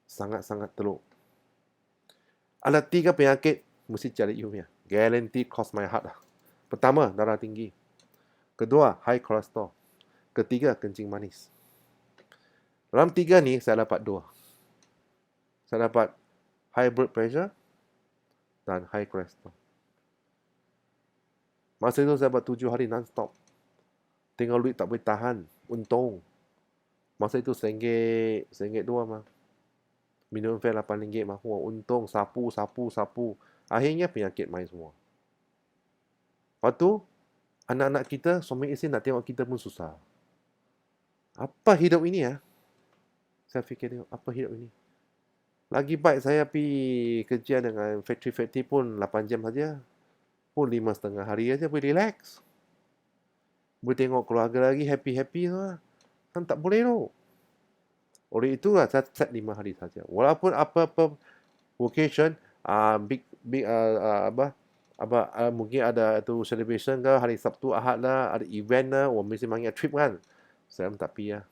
sangat-sangat teruk. Ada 3 penyakit mesti cari you punya. Guarantee cross my heart lah. Pertama, darah tinggi. Kedua, high cholesterol. Ketiga, kencing manis. Dalam 3 ni, saya dapat 2. Saya dapat high blood pressure dan high cholesterol. Masa itu saya buat 7 hari non-stop. Tengok duit tak boleh tahan. Untung. Masa itu RM1, RM1.2 mah. Minum fare RM8 mah. Wah, untung. Sapu. Akhirnya penyakit main semua. Lepas tu, anak-anak kita, suami isteri nak tengok kita pun susah. Apa hidup ini ya? Saya fikir tengok, apa hidup ini? Lagi baik saya pergi kerja dengan factory pun 8 jam saja. Pun 5,5 hari aja boleh relax. Boleh tengok keluarga lagi happy-happy tu lah. Kan tak boleh tu. Oleh itulah saya set 5 hari saja. Walaupun apa-apa occasion, mungkin ada tu celebration ke, hari Sabtu, Ahad lah, ada event lah, orang mesti manggil trip kan. Saya tak pergi lah.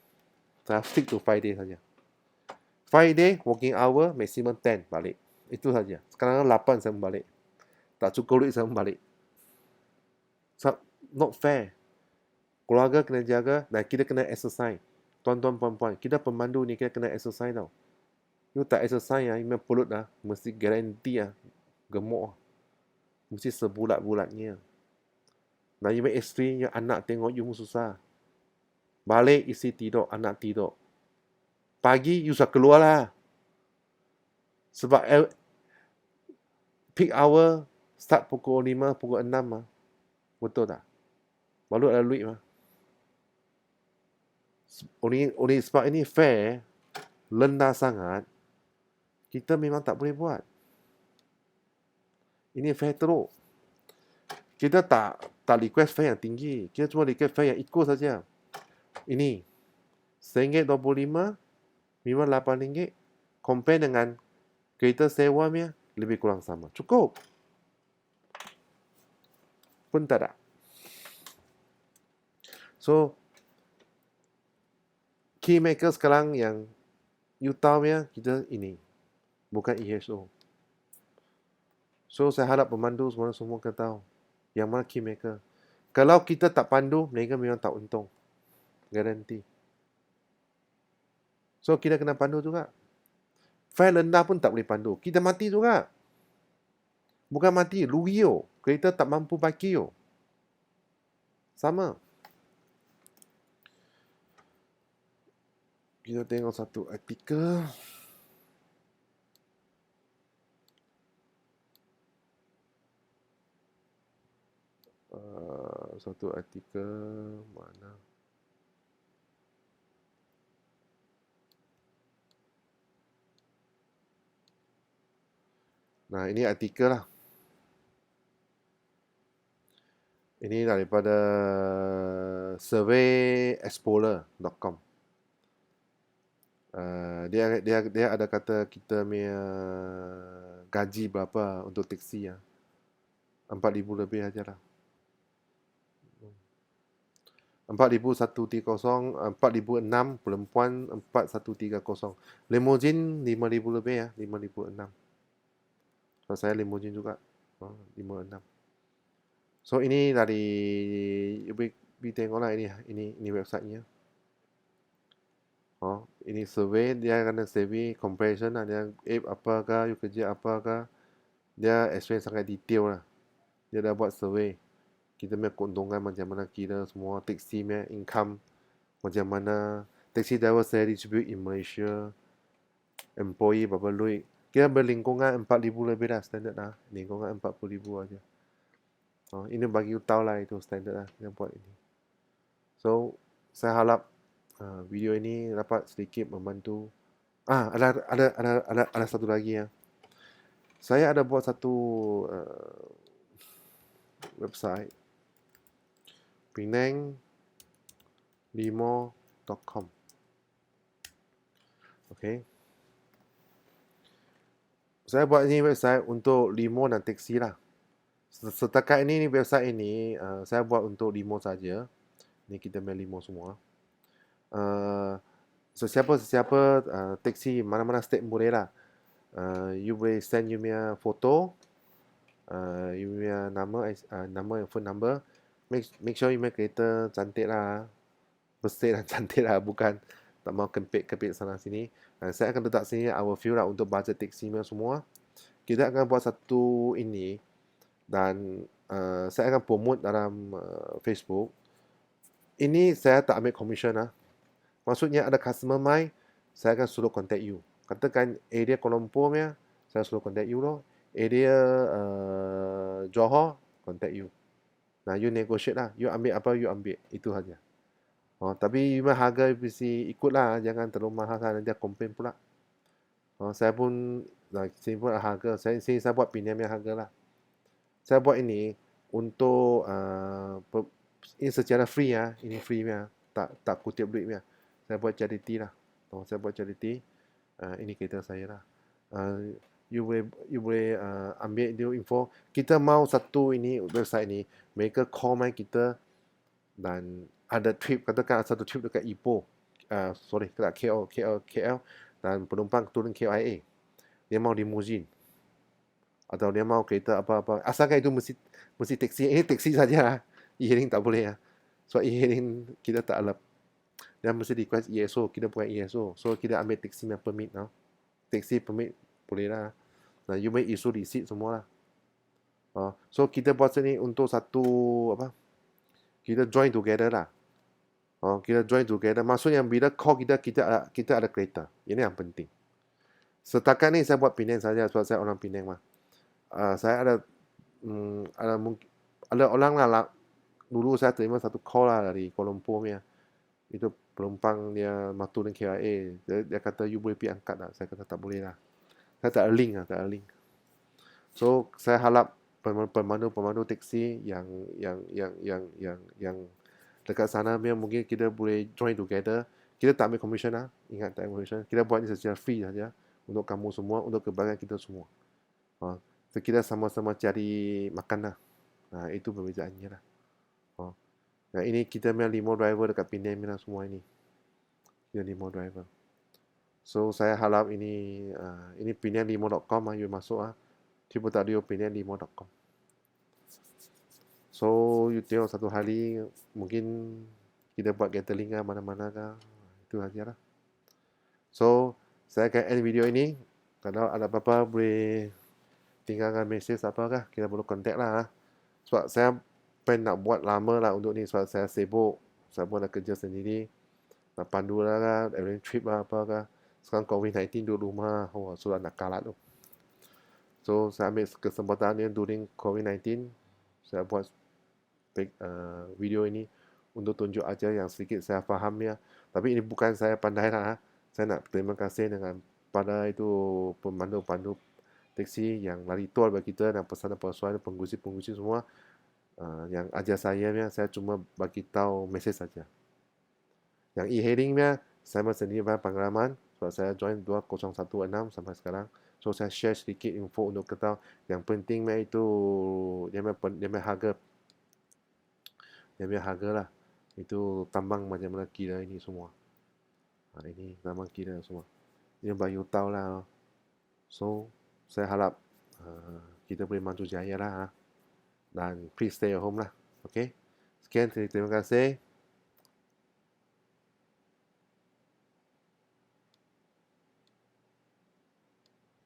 Saya stick to 5 days saja. 5 day, working hour, maximum 10 balik. Itu saja. Sekarang 8 saya balik. Tak cukup duit saya balik. Not fair. Keluarga kena jaga dan kita kena exercise. Tuan-tuan, puan-puan, kita pemandu ni kita kena exercise tau. You tak exercise ya, you pulut dah, mesti garanti lah, gemuk. Mesti sebulat-bulatnya. Dan you isteri, you anak tengok you susah. Balik, isi tidur, anak tidur. Pagi, you susah keluar lah. Sebab peak hour, start pukul 5, pukul 6 lah. Betul tak? Baru ada duit mah. Oleh sebab ini fair, rendah sangat, kita memang tak boleh buat. Ini fair teruk. Kita tak request fair yang tinggi. Kita cuma request fair yang ikut saja. Ini RM1.25, memang RM8. Compare dengan kereta sewa punya, lebih kurang sama. Cukup. Pun tak ada. So, keymaker sekarang yang you tahu ya, kita ini. Bukan ESO. So, saya harap pemandu semua kena tahu. Yang mana keymaker. Kalau kita tak pandu, mereka memang tak untung. Garanti. So, kita kena pandu juga. Fare rendah pun tak boleh pandu. Kita mati juga. Bukan mati, rugi yo. Kereta tak mampu pakai yo. Sama. Kita tengok satu artikel. Satu artikel mana? Nah, ini artikel lah. Ini daripada surveyexplorer.com. Dia ada kata kita punya gaji berapa untuk taksi ya. 4,000 lebih aja lah. 4,130, 4,006 perempuan, 4,130. Limousine 5,000 lebih ya, 5,006. So, saya limousine juga. 5,6. So ini dari tengoklah ini websitenya. Ini survey, dia kena survey comparison lah, dia apakah, you kerja apakah, dia explain sangat detail lah. Dia dah buat survey. Kita punya keuntungan macam mana, kira semua taxi punya income macam mana, taxi driver saya distribute in Malaysia, employee berapa duit. Kira berlingkungan 4,000 lebih dah standard dah. Lingkungan 40,000 aja. Ini bagi you tahu lah, itu standard lah yang buat ini. So, saya harap video ini dapat sedikit membantu. Ada satu lagi ya. Saya ada buat satu website penanglimo.com. Okay. Saya buat ini website untuk limo dan teksi lah. Setakat ini website ini saya buat untuk limo saja. Ni kita main limo semua. Sesiapa teksi mana-mana state boleh lah. You boleh send you punya foto, you punya nama phone number. Make sure you punya kereta cantik lah, bersih dan cantik lah, bukan tak mau kempit-kempit sana sini. Saya akan letak sini our view lah untuk budget teksi semua. Kita akan buat satu ini dan saya akan promote dalam Facebook. Ini saya tak ambil commission lah. Maksudnya ada customer mai, saya akan suruh contact you. Katakan area Kuala Lumpur punya, saya suruh contact you loh. Area Johor, contact you. Nah, you negotiate lah. You ambil apa, you ambil. Itu saja. Tapi memang harga mesti ikutlah. Jangan terlalu mahal kan. Nanti dia komplain pula. Saya pun sini pun harga. Sini saya buat pinjam yang harga lah. Saya buat ini untuk ini secara free ya. Ini free ya. Tak kutip duit ya. Saya buat charity lah. Saya buat charity. Ini kereta saya lah. You boleh ambil dia info. Kita mau satu ini website ni. Mereka call main kita dan ada trip, katakan satu trip dekat Ipoh. Dekat KL dan penumpang turun KLIA. Dia mau limousine. Atau dia mau kereta apa-apa. Asalkan itu mesti taksi. Ini taksi saja. E-hailing tak boleh ya. So e-hailing kita tak alap. Dia mesti request ESO. Kita bukan ESO. So kita ambil taksi yang permit. Taksi permit boleh lah. Nah, you may issue receipt semua lah. So kita buat sini untuk satu apa? Kita join together lah. Kita join together. Maksudnya bila call kita ada kereta. Ini yang penting. Setakat ni saya buat Penang saja sebab saya orang Penang mah. Saya ada orang lah. Dulu saya terima satu call lah dari Kuala Lumpur punya. Itu penumpang dia mau turun KLIA. Dia kata you boleh pergi angkat tak? Saya kata tak boleh lah. Saya tak ada link. So saya harap pemandu taksi yang dekat sana mungkin kita boleh join together. Kita tak ambil commission lah. Ingat tak ambil commission. Kita buat ini secara free saja untuk kamu semua, untuk kebaikan kita semua. So kita sama-sama cari makan lah. Itu perbezaannya lah. Nah, ini kita punya limo driver dekat Penang lah semua ini. Kita limo driver. So saya harap ini penanglimo.com you masuk www.penanglimo.com. So you tengok satu hari mungkin kita buat gathering mana-mana kah. Itu saja lah. So saya akan end video ini. Kalau ada apa-apa boleh tinggalkan message apakah, kita boleh contact lah. Sebab saya nak buat lama lah untuk ni, sebab saya sibuk. Saya pun nak kerja sendiri. Nak pandu lah kan, every trip lah apakah. Sekarang COVID-19 duduk rumah, sudah nak kalat tu. So saya ambil kesempatan ni during COVID-19, saya buat video ini untuk tunjuk aja yang sedikit saya faham ya. Tapi ini bukan saya pandai lah. Saya nak terima kasih dengan pada itu pemandu-pandu taksi yang lari tol bagi kita dan pesanan-pesanan pengusi semua yang ajar saya ya. Saya cuma bagi tahu mesej saja. Yang e-hailing ya, saya sendiri banyak pengalaman. Sebab saya join 2016 sampai sekarang. So saya share sedikit info untuk kita. Yang penting itu dia punya harga. Dia punya harga lah. Itu tambang macam mana kira ini semua. Ini tambang kira semua. Ini bagi tahu lah. So saya harap kita boleh maju jaya lah. Dan please stay at home lah. Okay. Sekian, terima kasih.